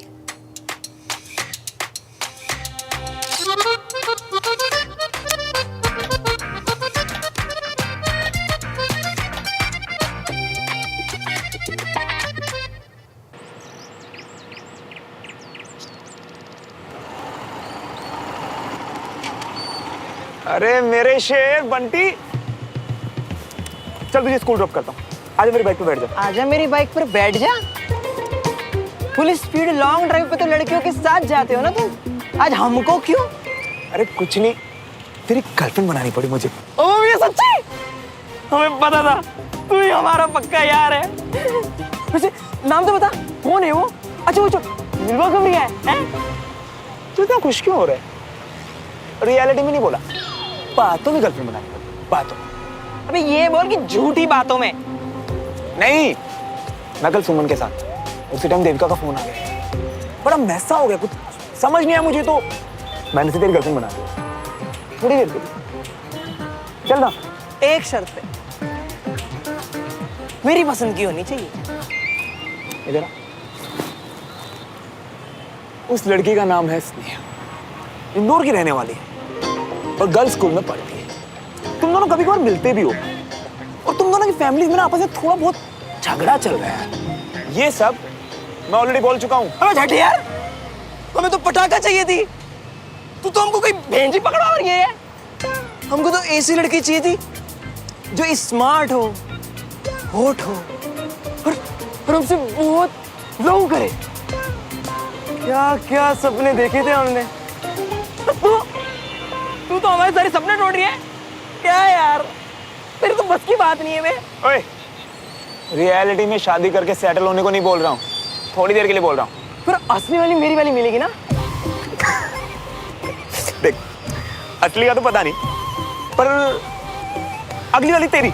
अरे मेरे शेर बंटी, चल तुझे स्कूल ड्रॉप करता हूँ। आजा मेरी बाइक पे बैठ जा। आजा मेरी बाइक पर बैठ जा। फुल स्पीड लॉन्ग ड्राइव पे तो लड़कियों के साथ जाते हो ना तुम, आज हमको क्यों? अरे कुछ नहीं, तेरी गर्लफ्रेंड बनानी पड़ी मुझे। ओ ये सच्ची? हमें पता था तू ही हमारा पक्का यार है। वैसे नाम तो बता, कौन है वो? अच्छा वो जो मिलवा कब गया है? तू इतना खुश क्यों हो रहा है? रियलिटी में नहीं बोला, बातों में गर्लफ्रेंड बनानी पड़ी, बातों। अबे ये बोल कि झूठी बातों में नहीं। मैं कल सुमन के साथ, उसी टाइम देविका का फोन आ गया। बड़ा मैसा हो गया, कुछ समझ नहीं आया मुझे, तो मैंने से तेरी गर्लफ्रेंड बना दिया थोड़ी देर के लिए। चल ना। एक शर्त पे, मेरी पसंद की होनी चाहिए। इधर आ। उस लड़की का नाम है स्नेहा, इंदौर की रहने वाली है और गर्ल्स स्कूल में पढ़ती है। तुम दोनों कभी कभार मिलते भी हो, और तुम दोनों की फैमिलीज में ना आपस में थोड़ा बहुत झगड़ा चल रहा है। ये सब मैं ऑलरेडी बोल चुका हूँ। अबे झट यार, हमें तो पटाखा चाहिए थी, तू तो हमको कोई भेंजी पकड़ा रही है। हमको तो ऐसी लड़की चाहिए थी जो स्मार्ट हो, हॉट हो, और हमसे बहुत लव करे। क्या क्या सपने देखे थे हमने। तू तो हमारे सारे सपने तोड़ रही है क्या यार? तेरी तो बस की बात नहीं है। मैं ओए, रियलिटी में शादी करके सेटल होने को नहीं बोल रहा हूँ, थोड़ी देर के लिए बोल रहा हूँ। फिर असली वाली मेरी वाली मिलेगी ना? देख, असली का तो पता नहीं, पर अगली वाली तेरी।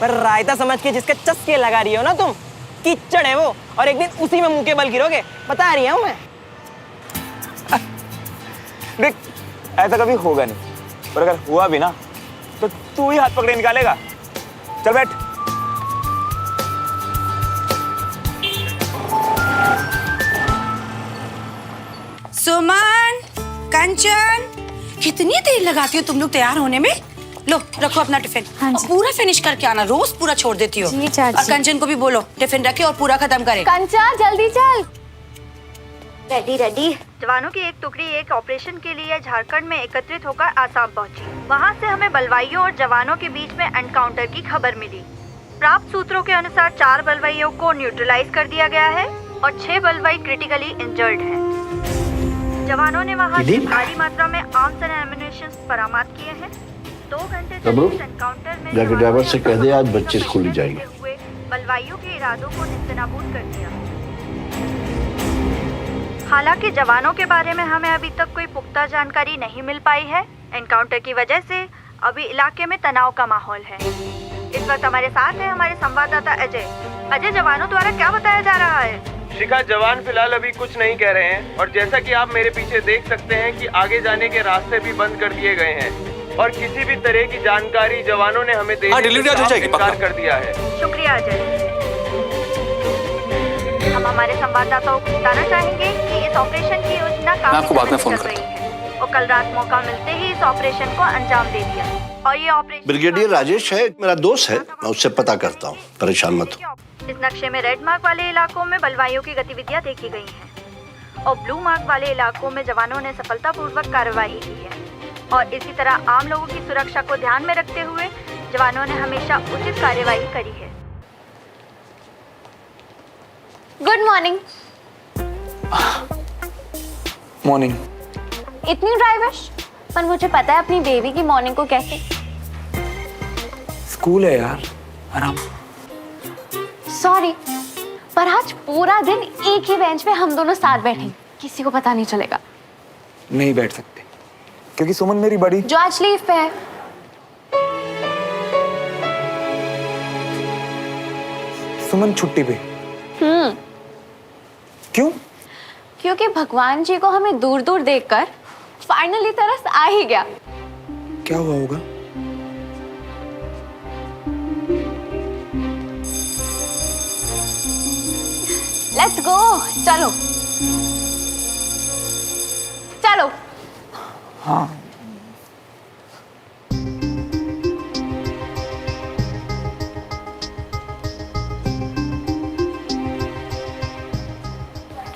पर रायता समझ के जिसके चस्के लगा रही हो ना तुम, कीचड़ है वो, और एक दिन उसी में मुंह के बल गिरोगे, बता रही हूं मैं। देख, ऐसा कभी होगा नहीं, पर अगर हुआ भी ना तो तू ही हाथ पकड़े निकालेगा। चल बैठ। सुमन, कंचन, कितनी देर लगाती हो तुम लोग तैयार होने में? लो रखो अपना टिफिन। हाँ और पूरा फिनिश करके आना, रोज पूरा छोड़ देती हो। जी चाची। और कंचन को भी बोलो टिफिन रखे और पूरा खत्म करे। कंचा जल्दी चल। Ready ready. जवानों की एक टुकड़ी एक ऑपरेशन के लिए झारखंड में एकत्रित होकर आसाम पहुंची। वहां से हमें बलवाइयों और जवानों के बीच में एनकाउंटर की खबर मिली। प्राप्त सूत्रों के अनुसार 4 बलवाइयों को न्यूट्रलाइज कर दिया गया है और 6 बलवाई क्रिटिकली इंजर्ड हैं। जवानों ने वहां से भारी मात्रा में आर्म्स एंड एम्युनिशन बरामद किए हैं। 2 घंटे तक इस एनकाउंटर में जाके ड्राइवर से कह दे आज बच्चे स्कूल ही जाएंगे। बलवाइयों के इरादों को नेस्तनाबूद कर दिया। हालांकि जवानों के बारे में हमें अभी तक कोई पुख्ता जानकारी नहीं मिल पाई है। एनकाउंटर की वजह से अभी इलाके में तनाव का माहौल है। इस वक्त हमारे साथ है हमारे संवाददाता अजय। अजय, जवानों द्वारा क्या बताया जा रहा है? शिखा, जवान फिलहाल अभी कुछ नहीं कह रहे हैं, और जैसा कि आप मेरे पीछे देख सकते हैं कि आगे जाने के रास्ते भी बंद कर दिए गए हैं और किसी भी तरह की जानकारी जवानों ने हमें देने से साफ इनकार कर दिया है। शुक्रिया अजय। हम हमारे संवाददाताओं को बताना चाहेंगे कि इस ऑपरेशन की योजना काफी समय से चल रही है और कल रात मौका मिलते ही इस ऑपरेशन को अंजाम दे दिया। और ये ऑपरेशन ब्रिगेडियर राजेश है, मेरा दोस्त है, मैं उससे पता करता हूँ, परेशान मत हो। इस नक्शे में रेड मार्क वाले इलाकों में बलवाइयों की गतिविधियां देखी गई हैं और ब्लू मार्क वाले इलाकों में जवानों ने सफलतापूर्वक कार्रवाई की है। और इसी तरह आम लोगों की सुरक्षा को ध्यान में रखते हुए जवानों ने हमेशा उचित कार्यवाही करी है। Good morning. मॉर्निंग। इतनी ड्राइविश? पर मुझे पता है अपनी बेबी की मॉर्निंग को कैसे। स्कूल है यार, आराम। सॉरी, पर आज पूरा दिन एक ही बेंच पे हम दोनों साथ बैठे, किसी को पता नहीं चलेगा। नहीं बैठ सकते क्योंकि सुमन मेरी बड़ी जो आज लीव पे है। सुमन छुट्टी पे। क्यों? क्योंकि भगवान जी को हमें दूर दूर देखकर फाइनली तरस आ ही गया। क्या हुआ होगा? लेट्स गो, चलो चलो। हाँ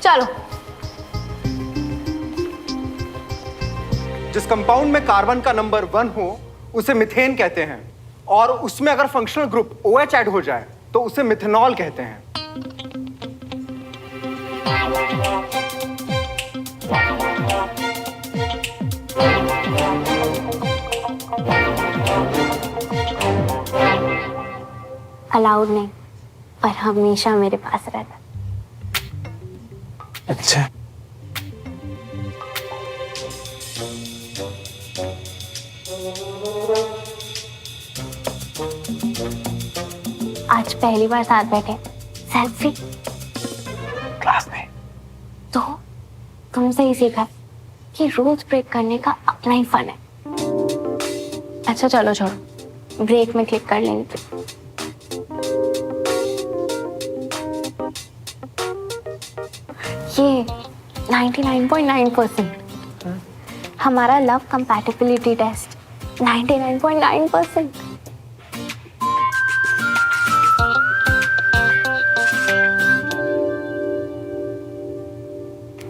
चलो। जिस कंपाउंड में कार्बन का नंबर 1 हो उसे मिथेन कहते हैं, और उसमें अगर फंक्शनल ग्रुप OH ऐड हो जाए तो उसे मिथेनॉल कहते हैं। अलाउड नहीं, पर हमेशा मेरे पास रहता। अच्छा। आज पहली बार साथ बैठे, सेल्फी क्लास में। तो तुमसे ही सीखा कि रूल्स ब्रेक करने का अपना ही फन है। अच्छा चलो छोड़ो, ब्रेक में क्लिक कर लेंगे। ये 99.9%, हमारा लव कंपैटिबिलिटी टेस्ट 99.9%।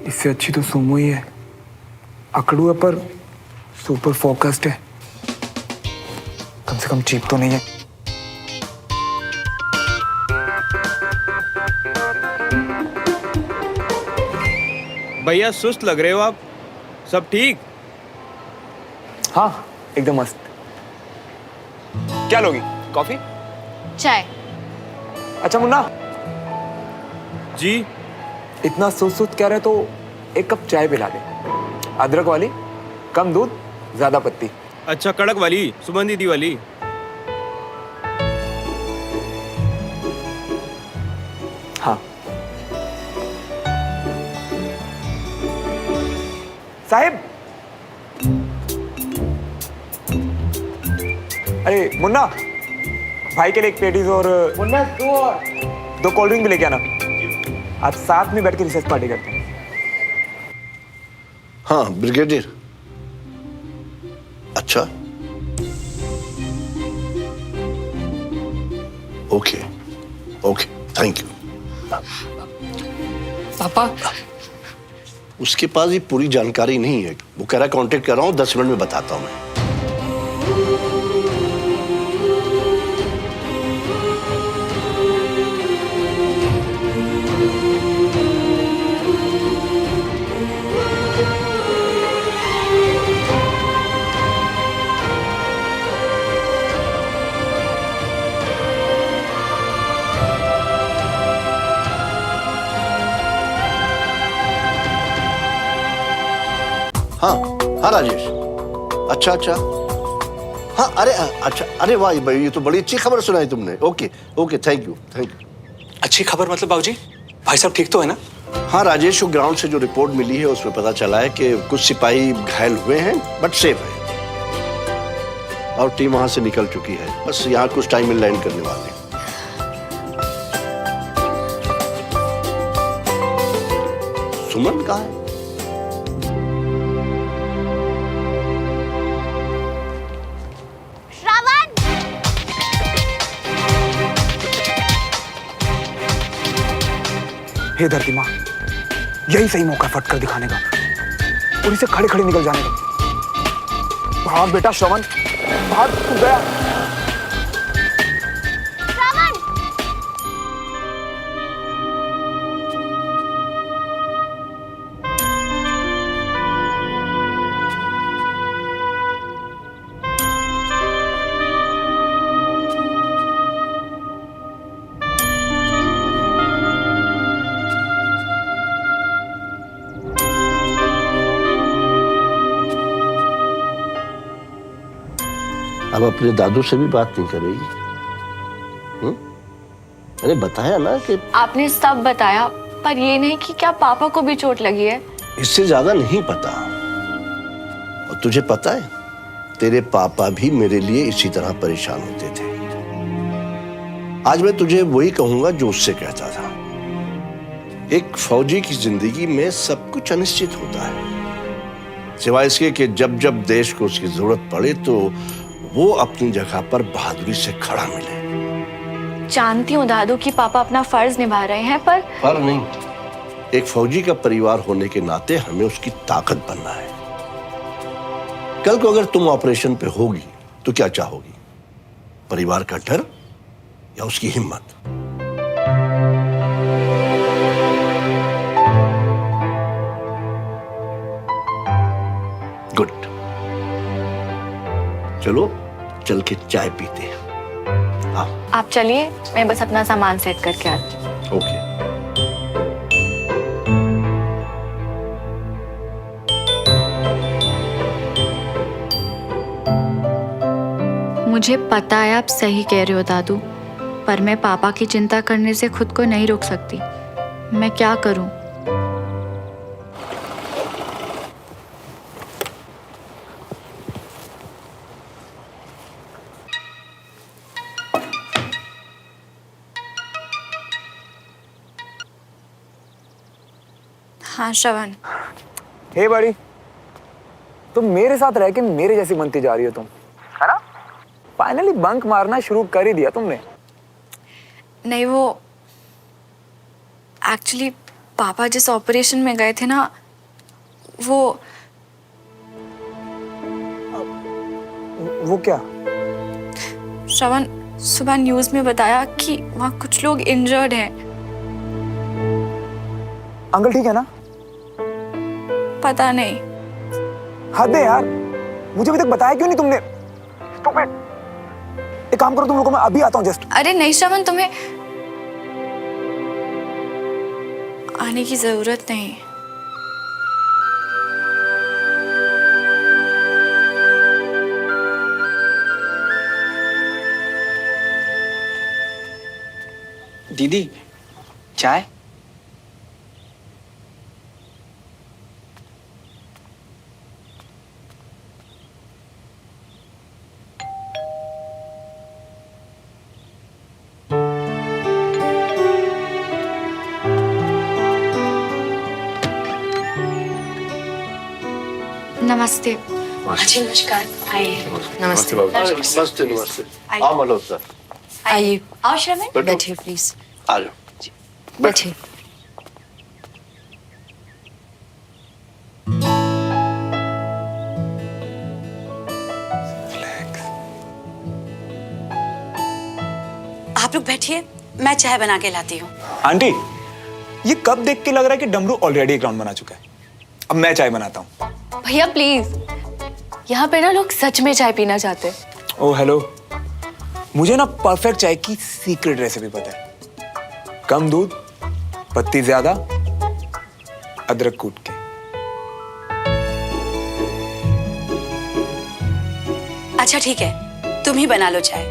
इससे अच्छी तो सुमो ही है। अकड़ू है पर सुपर फोकस्ड है। कम से कम चीप तो नहीं है। भैया सुस्त लग रहे हो आप, सब ठीक? हाँ एकदम मस्त। क्या लोगी? कॉफी? चाय। अच्छा मुन्ना जी। इतना सोच कह रहे तो एक कप चाय पिला दे, अदरक वाली, कम दूध ज्यादा पत्ती। अच्छा कड़क वाली, सुमन दीदी वाली? हाँ। साहिब, अरे मुन्ना, भाई के लिए एक पेटीज और मुन्ना दो कोल्ड ड्रिंक भी लेके आना। आज साथ में बैठ के रिसर्च पार्टी करते हैं। हाँ ब्रिगेडियर। अच्छा ओके ओके, थैंक यू। पापा उसके पास ये पूरी जानकारी नहीं है, वो कह रहा है कांटेक्ट कर रहा हूँ, 10 मिनट में बताता हूँ मैं। हाँ हाँ राजेश, अच्छा अच्छा, हाँ अरे अच्छा, अरे वाह भाई, ये तो बड़ी अच्छी खबर सुनाई तुमने। Okay okay, thank you thank you. अच्छी खबर मतलब बाबूजी, भाई साहब ठीक तो है ना? हाँ राजेश, वो ग्राउंड से जो रिपोर्ट मिली है उसमें पता चला है कि कुछ सिपाही घायल हुए हैं बट सेफ है, और टीम वहां से निकल चुकी है। बस यहाँ कुछ टाइम में लैंड करने वाले हैं। सुमन कहाँ है? हे धरती माँ, यही सही मौका फट कर दिखाने का और इसे खड़े खड़े निकल जाने का। भाग बेटा श्रवण, भाग, तू गया। अब अपने दादू से भी बात नहीं करेगी? मैंने बताया ना कि आपने सब बताया, पर ये नहीं कि क्या पापा को भी चोट लगी है? इससे ज्यादा नहीं पता। और तुझे पता है, तेरे पापा भी मेरे लिए इसी तरह परेशान होते थे। आज मैं तुझे वही कहूंगा जो उससे कहता था। एक फौजी की जिंदगी में सब कुछ अनिश्चित होता है, सिवाय इसके कि जब जब देश को उसकी जरूरत पड़े तो वो अपनी जगह पर बहादुरी से खड़ा मिले। जानती हूँ दादू कि पापा अपना फर्ज निभा रहे हैं, पर नहीं, एक फौजी का परिवार होने के नाते हमें उसकी ताकत बनना है। कल को अगर तुम ऑपरेशन पे होगी तो क्या चाहोगी? परिवार का डर या उसकी हिम्मत? गुड, चलो चल के चाय पीते हैं। आप चलिए, मैं बस अपना सामान सेट करके आती हूँ। ओके। मुझे पता है आप सही कह रहे हो दादू, पर मैं पापा की चिंता करने से खुद को नहीं रोक सकती। मैं क्या करूं? हाँ श्रवण। हे बड़ी, तुम मेरे साथ रह के मेरे जैसी बनती जा रही हो तुम, है ना? फाइनली बंक मारना शुरू कर ही दिया तुमने। नहीं, वो एक्चुअली पापा जिस ऑपरेशन में गए थे ना, वो क्या? श्रवण, सुबह न्यूज़ में बताया कि वहाँ कुछ लोग इंजर्ड हैं। अंकल ठीक है ना? पता नहीं। हद है यार, मुझे अभी तक बताया क्यों नहीं तुमने? Stupid. एक काम करो तुम लोगों, मैं अभी आता हूँ जस्ट। अरे नहीं श्रवण, तुम्हें आने की जरूरत नहीं। दीदी, चाय? नमस्ते। जी नमस्कार, आइए। नमस्ते नमस्ते नमस्ते। आओ मल्होत्रा, आइए। आओ श्रवण, बैठो। बैठिए प्लीज। आ जाओ, बैठिए। आप लोग बैठिए, मैं चाय बना के लाती हूँ। आंटी, ये कब देख के लग रहा है कि डमरू ऑलरेडी एक राउंड बना चुका है? अब मैं चाय बनाता हूँ। भैया प्लीज, यहाँ पे ना लोग सच में चाय पीना चाहते हैं। ओह हेलो, मुझे ना परफेक्ट चाय की सीक्रेट रेसिपी पता है। कम दूध, पत्ती ज्यादा, अदरक कूट के। अच्छा ठीक है, तुम ही बना लो चाय।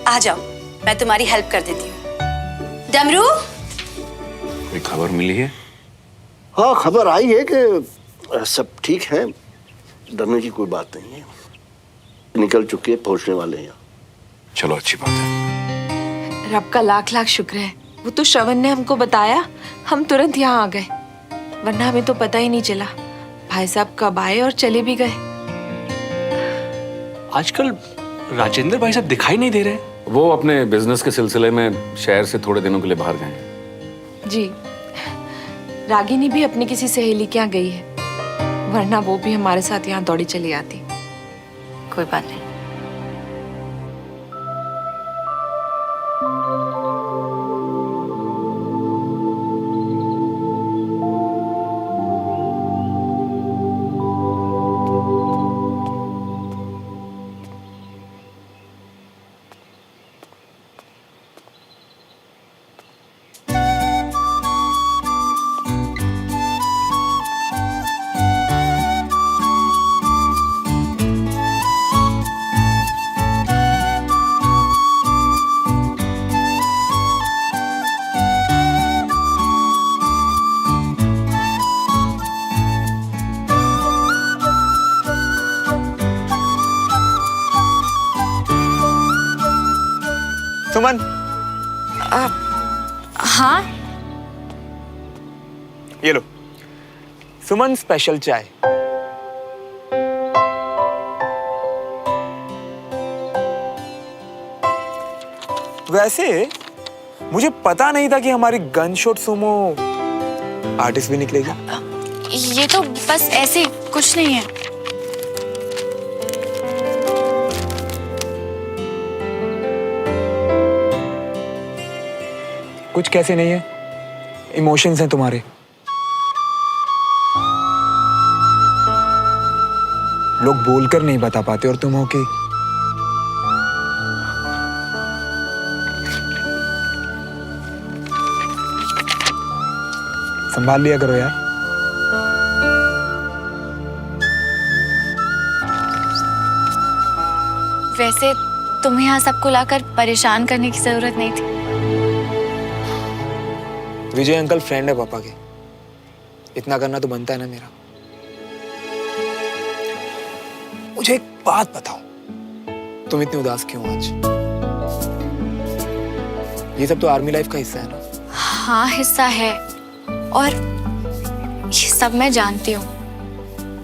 आ जाओ, मैं तुम्हारी हेल्प कर देती हूँ। डमरू, कोई खबर मिली है? हाँ खबर आई है कि सब ठीक है, डरने की कोई बात नहीं है। निकल चुके, पहुंचने वाले हैं। चलो अच्छी बात है। रब का लाख लाख शुक्र है, वो तो श्रवण ने हमको बताया, हम तुरंत यहाँ आ गए, वरना हमें तो पता ही नहीं चला भाई साहब कब आए और चले भी गए। आजकल राजेंद्र भाई साहब दिखाई नहीं दे रहे। वो अपने बिजनेस के सिलसिले में शहर से थोड़े दिनों के लिए बाहर गए हैं। जी, रागिनी भी अपनी किसी सहेली के यहाँ गई है, वरना वो भी हमारे साथ यहाँ दौड़ी चली आती। कोई बात नहीं। सुमन, हाँ ये लो सुमन स्पेशल चाय। वैसे मुझे पता नहीं था कि हमारी गन शॉट सुमो आर्टिस्ट भी निकलेगी। ये तो बस ऐसे कुछ नहीं है। कुछ कैसे नहीं है, इमोशंस हैं तुम्हारे। लोग बोलकर नहीं बता पाते और तुम हो कि संभाल लिया करो यार। वैसे तुम्हें यहाँ सबको लाकर परेशान करने की जरूरत नहीं थी। विजय अंकल फ्रेंड है पापा के, इतना करना तो बनता है ना मेरा। मुझे एक बात बताओ, तुम इतनी उदास क्यों आज? ये सब तो आर्मी लाइफ का हिस्सा है ना? हाँ हिस्सा है, और ये सब मैं जानती हूँ,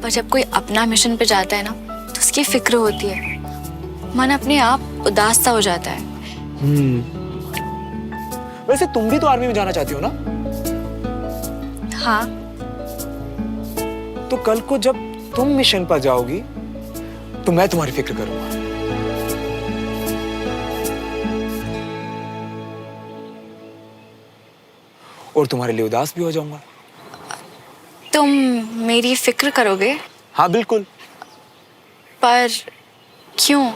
पर जब कोई अपना मिशन पे जाता है ना तो उसकी फिक्र होती है, मन अपने आप उदास सा हो जाता है। वैसे तुम भी तो आर्मी में जाना चाहती हो ना? हाँ। तो कल को जब तुम मिशन पर जाओगी तो मैं तुम्हारी फिक्र करूंगा। और तुम्हारे लिए उदास भी हो जाऊंगा। तुम मेरी फिक्र करोगे? हाँ बिल्कुल। पर क्यों?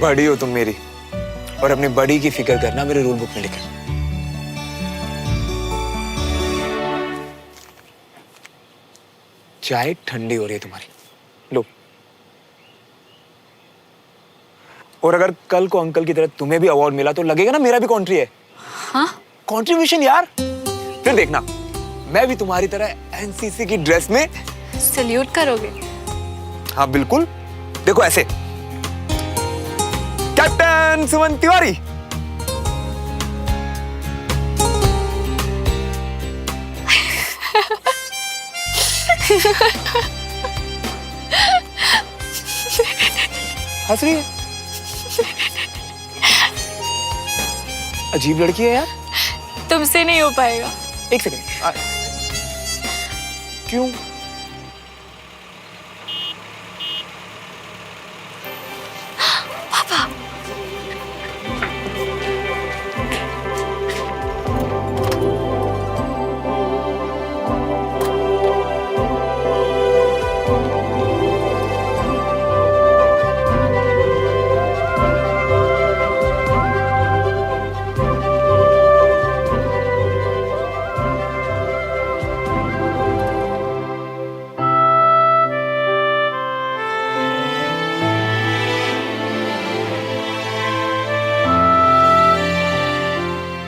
बड़ी हो तुम मेरी, और अपनी बड़ी की फिक्र करना मेरे रूल बुक में लिखा। चाय ठंडी हो रही है तुम्हारी, लो। और अगर कल को अंकल की तरह तुम्हें भी अवार्ड मिला तो लगेगा ना मेरा भी कॉन्ट्री है। हाँ? कॉन्ट्रीब्यूशन यार। फिर देखना मैं भी तुम्हारी तरह एनसीसी की ड्रेस में सल्यूट करोगे? हाँ बिल्कुल। देखो ऐसे, कैप्टन सुमन तिवारी। हंस रही है? अजीब लड़की है यार। तुमसे नहीं हो पाएगा। एक सेकंड। क्यों? पापा।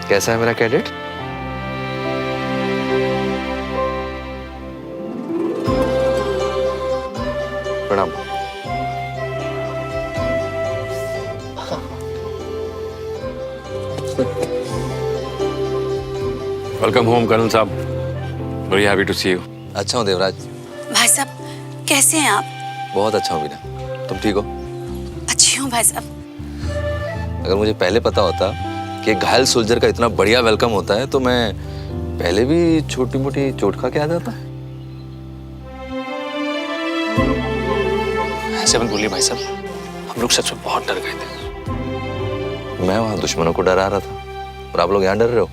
कैसा है मेरा कैडेट? प्रणाम। वेलकम होम कर्नल साहब, very happy to see you. अच्छा हूँ देवराज। भाई साहब कैसे हैं आप? बहुत अच्छा हूँ बीना, तुम ठीक हो? अच्छी हूँ भाई साहब। अगर मुझे पहले पता होता कि एक घायल सोल्जर का इतना बढ़िया वेलकम होता है तो मैं पहले भी छोटी मोटी चोट खा के आ जाता। ऐसे मत बोलिए भाई साहब, हम लोग सच में बहुत डर गए थे। मैं वहां दुश्मनों को डरा रहा था और आप लोग यहाँ डर रहे हो।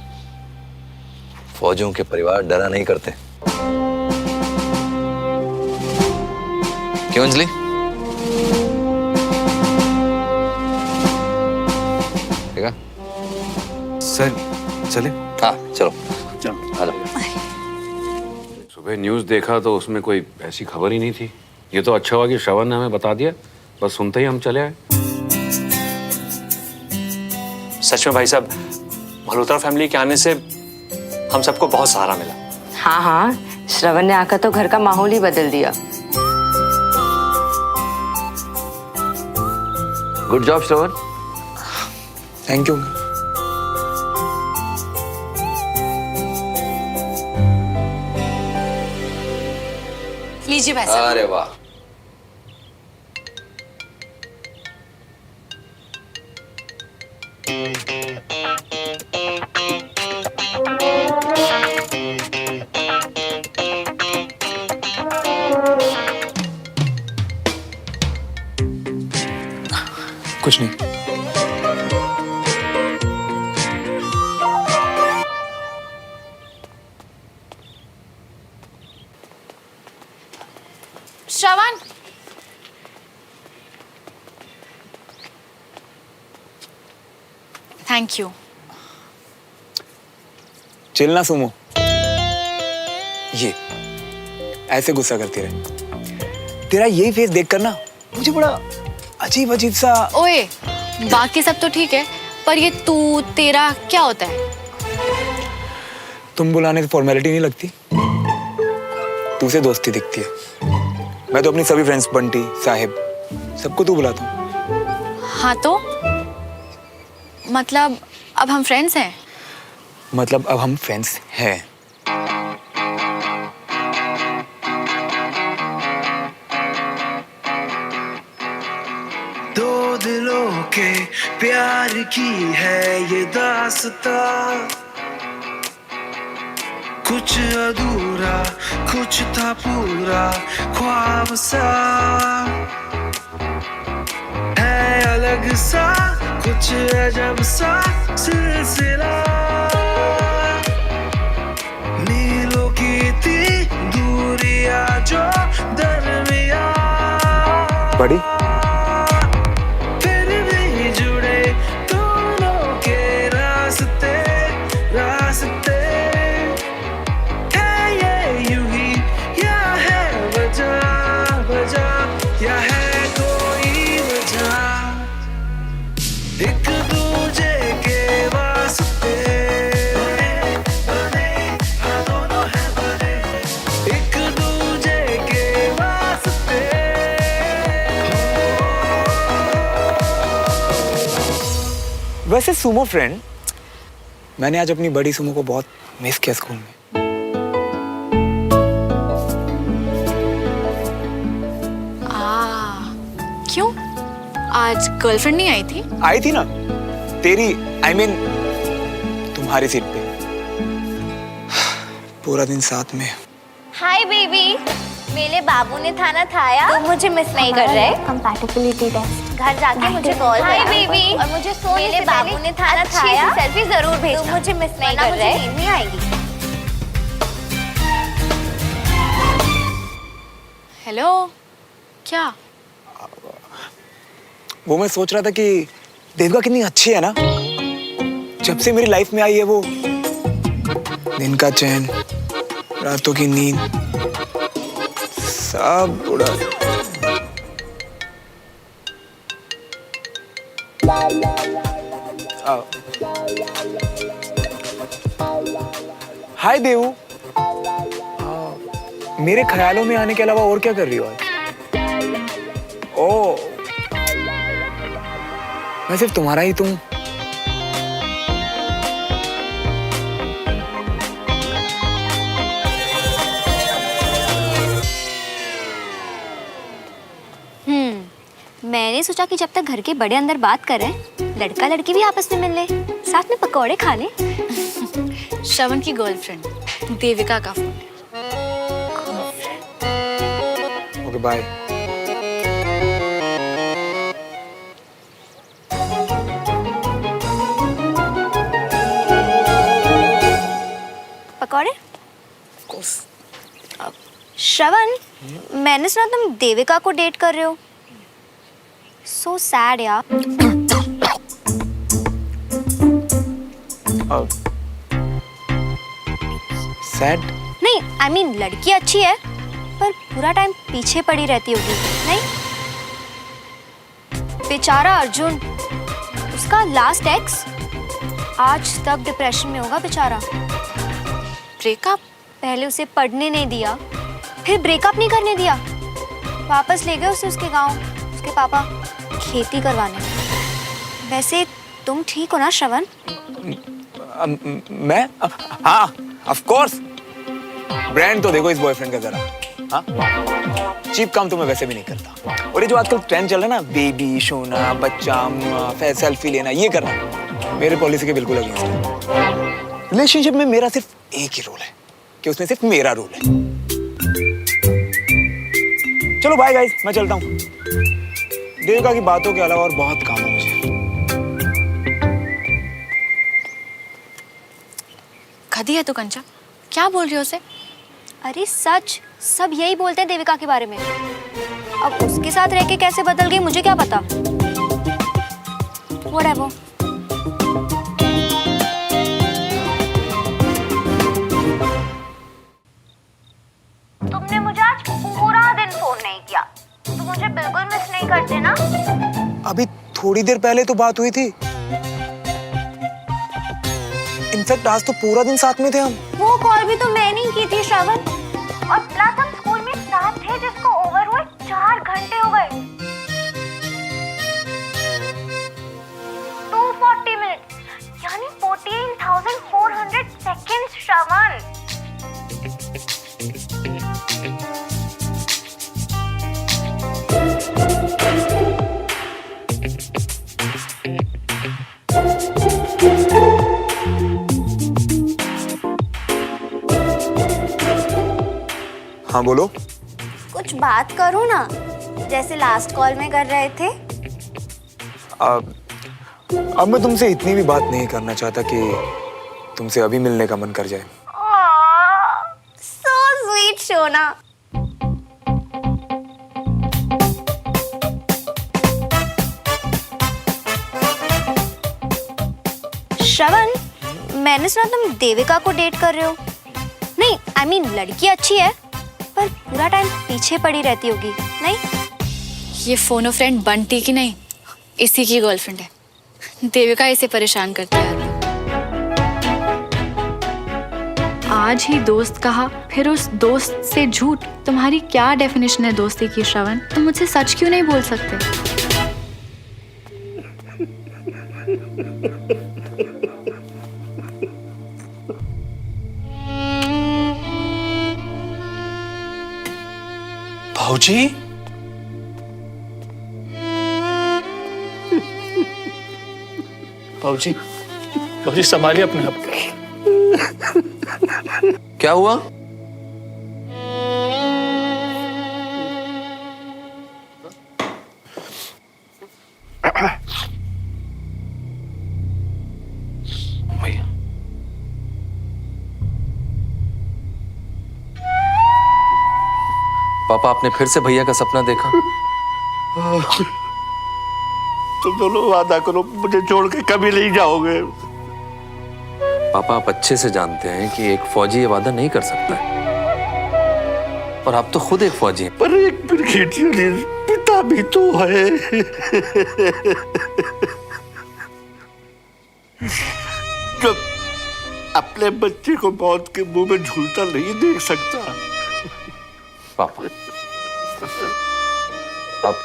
फौजियों के परिवार डरा नहीं करते। क्यों अंजलि? ठीक है सर चले? हाँ चलो चलो आ जाओ। सुबह न्यूज़ देखा तो उसमें कोई ऐसी खबर ही नहीं थी। ये तो अच्छा हुआ कि श्रवण ने हमें बता दिया, बस सुनते ही हम चले आए। सच में भाई साहब, मल्होत्रा फैमिली के आने से हम सबको बहुत सहारा मिला। हाँ हाँ, श्रवण ने आकर तो घर का माहौल ही बदल दिया। Good job Shravan. Thank you. लीजिए पैसा। अरे वाह। कुछ नहीं। श्रवण, थैंक यू। चिल ना सुमो, ये ऐसे गुस्सा करती रहे। तेरा यही फेस देखकर ना मुझे बड़ा अजीब अजीब सा। ओए, बाकी सब तो ठीक है, पर ये तू तेरा क्या होता है? तुम बुलाने से फॉर्मेलिटी नहीं लगती, तुझसे दोस्ती दिखती है। मैं तो अपनी सभी फ्रेंड्स, बंटी, साहिब, सबको तू बुलाता हूँ। हाँ तो मतलब अब हम फ्रेंड्स हैं? मतलब अब हम फ्रेंड्स हैं। दो दिलों के प्यार की है ये दास्तां, कुछ अधूरा कुछ था पूरा ख्वाब सा, है अलग सा कुछ अजब सा सिलसिला, मीलों की थी दूरियां जो दरमिया, बड़ी फिर भी जुड़े दोनों के रास्ते रास्ते, है ये यूं ही या है वजह वजह या है कोई वजह, एक दूजे के वास्ते बने हाँ दोनों है बने, एक दूजे के वास्ते। वैसे सुमो फ्रेंड, मैंने आज अपनी बड़ी सुमो को बहुत मिस किया स्कूल में। क्यों? आज गर्लफ्रेंड नहीं आई थी? आई थी ना, तेरी I mean, तुम्हारी सीट पे, पूरा दिन साथ में। हाय बेबी, मेरे बाबू ने खाना खाया तो मुझे मिस नहीं कर रहे। कंपैटिबिलिटी टेस्ट घर जाके मुझे कॉल। हाय बेबी, और मुझे सोने से बाबू ने खाना खाया सेल्फी जरूर भेजना, तो मुझे मिस नहीं कर रहे। नींद नहीं आएगी। हेलो, क्या? वो मैं सोच रहा था कि देविका कितनी अच्छी है ना, जब से मेरी लाइफ में आई है वो, दिन का चैन, रातों की नींद, सब उड़ा। हाय देवू, मेरे ख्यालों में आने के अलावा और क्या कर रही हो आज? ओ, मैं सिर्फ तुम्हारा ही तुम। मैंने सोचा कि जब तक घर के बड़े अंदर बात कर रहे हैं, लड़का लड़की भी आपस में मिल ले, साथ में पकौड़े खा ले। श्रवण की गर्लफ्रेंड देविका का फोन है। Okay bye. पकौड़े? श्रवण, मैंने सुना तुम देविका को डेट कर रहे हो। So sad यार। Sad? नहीं, I mean लड़की अच्छी है, पर पूरा टाइम पीछे पड़ी रहती होगी, नहीं? बेचारा अर्जुन, उसका लास्ट एक्स आज तक डिप्रेशन में होगा बेचारा। ब्रेकअप? पहले उसे पढ़ने नहीं दिया, फिर ब्रेकअप नहीं करने दिया, वापस ले गए उसे उसके गांव, उसके पापा खेती करवाने। वैसे तुम ठीक हो ना श्रवण? मैं? हाँ, ऑफ कोर्स। ब्रांड तो देखो इस बॉयफ्रेंड का जरा। हाँ, चीप काम तो मैं वैसे भी नहीं करता। और ये जो आजकल ट्रेंड चल रहा है ना, बेबी, सोना, बच्चा, सेल्फी लेना, ये करना मेरे पॉलिसी के बिल्कुल अगेंस्ट है। रिलेशनशिप में मेरा सिर्फ एक ही रोल है कि उसमें सिर्फ मेरा रोल है। चलो बाय गाइस, मैं चलता हूँ। देविका की बातों के अलावा और बहुत काम है मुझे। खदी है तू कंचा, क्या बोल रही हो उसे? अरे सच, सब यही बोलते हैं देविका के बारे में। अब उसके साथ रह के कैसे बदल गई मुझे क्या पता। Whatever. तुमने मुझे आज पूरा दिन फोन नहीं किया, तुम मुझे बिल्कुल मिस नहीं करते ना? अभी थोड़ी देर पहले तो बात हुई थी। इनफैक्ट आज तो पूरा दिन साथ में थे हम। वो कॉल भी तो मैंने ही की थी श्रवण, और प्लस हम स्कूल में साथ थे जिसको ओवर हुए 4 घंटे हो गए। 240 मिनट यानी 14,400 सेकेंड्स श्रवण। हाँ बोलो। कुछ बात करो ना, जैसे लास्ट कॉल में कर रहे थे। अब मैं तुमसे इतनी भी बात नहीं करना चाहता कि तुमसे अभी मिलने का मन कर जाए। So sweet, Shona. श्रवण, मैंने सुना तुम देविका को डेट कर रहे हो। नहीं, I mean, लड़की अच्छी है पर पूरा टाइम पीछे पड़ी रहती होगी, नहीं? ये फोनो फ्रेंड बंटी की नहीं, इसी की गर्लफ्रेंड है। देविका इसे परेशान करती है। आज ही दोस्त कहा, फिर उस दोस्त से झूठ। तुम्हारी क्या डेफिनेशन है दोस्ती की श्रवण? तुम मुझसे सच क्यों नहीं बोल सकते? भाऊजी, भाऊजी, भाऊजी संभालिए अपने आप को। क्या हुआ? भैया, पापा, आपने फिर से भैया का सपना देखा? तुम दोनों वादा करो, मुझे छोड़ के कभी नहीं जाओगे। पापा, आप अच्छे से जानते हैं कि एक फौजी ये वादा नहीं कर सकता है, और आप तो खुद एक फौजी हैं। पर एक ब्रिगेडियर पिता भी तो है। जब अपने बच्चे को मौत के मुंह में झूलता नहीं देख सकता। पापा, आप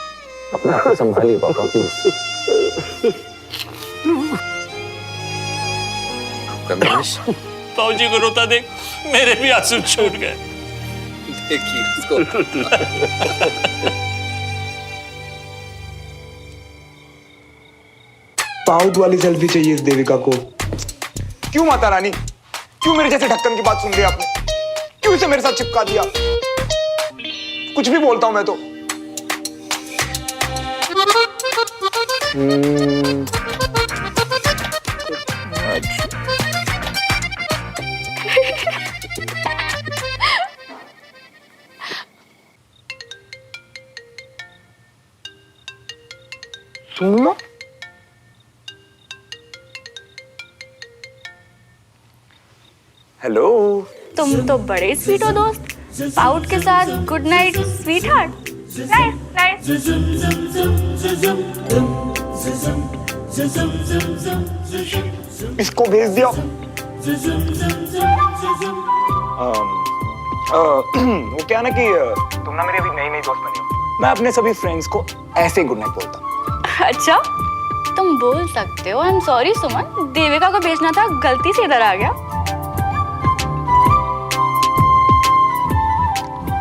अपने आप को संभालिए पापा, प्लीज। रमेश, भाऊजी को रोता देख मेरे भी आंसू छूट गए। देखिए इसको। पाउत वाली सेल्फी चाहिए इस देविका को। क्यों माता रानी, क्यों मेरे जैसे ढक्कन की बात सुन लिया आपने? क्यों इसे मेरे साथ चिपका दिया? कुछ भी बोलता हूं मैं तो। सुन लो। हेलो। तुम तो बड़े स्वीट हो दोस्त। पाउट के साथ good night sweet heart. Nice nice. इसको भेज दिया। वो क्या ना कि तुम ना मेरी अभी नई नई दोस्त बनी हो, मैं अपने सभी फ्रेंड्स को ऐसे गुड नाइट बोलता हूँ। अच्छा, तुम बोल सकते हो। आई एम सॉरी सुमन, देविका को भेजना था, गलती से इधर आ गया।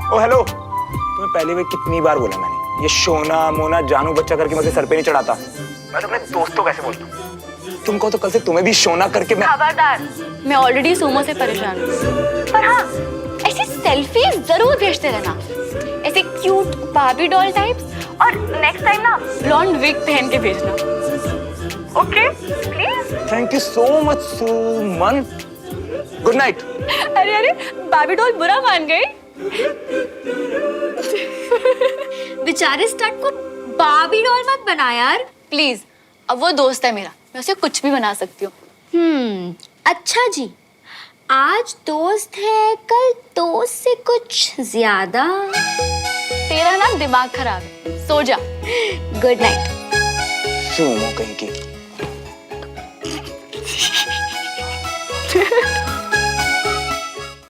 ओ हेलो, तुम्हें पहले भी कितनी बार बोला मैंने, ये शोना मोना जानू बच्चा करके मुझे सर पे नहीं चढ़ाता। मैं तो अपने दोस्तों कैसे बोलता हूँ। तुम कहो तो कल से तुम्हें भी शोना करके मैं। खबरदार, मैं ऑलरेडी सुमो से परेशान हूँ। पर हाँ, ऐसी सेल्फी जरूर भेजते रहना, ऐसे क्यूट बार्बी डॉल टाइप्स, और नेक्स्ट टाइम ना ब्लॉन्ड विग पहन के भेजना। Okay please. Thank you so much Suman, good night. अरे अरे, बार्बी डॉल बुरा मान गई। बेचारे स्टड को बार्बी डॉल मत बना यार प्लीज। अब वो दोस्त है मेरा, मैं उसे कुछ भी बना सकती हूँ। अच्छा जी, आज दोस्त है, कल दोस्त से कुछ ज्यादा। तेरा ना दिमाग खराब है, सो जा। Good night. सुमो कहीं की।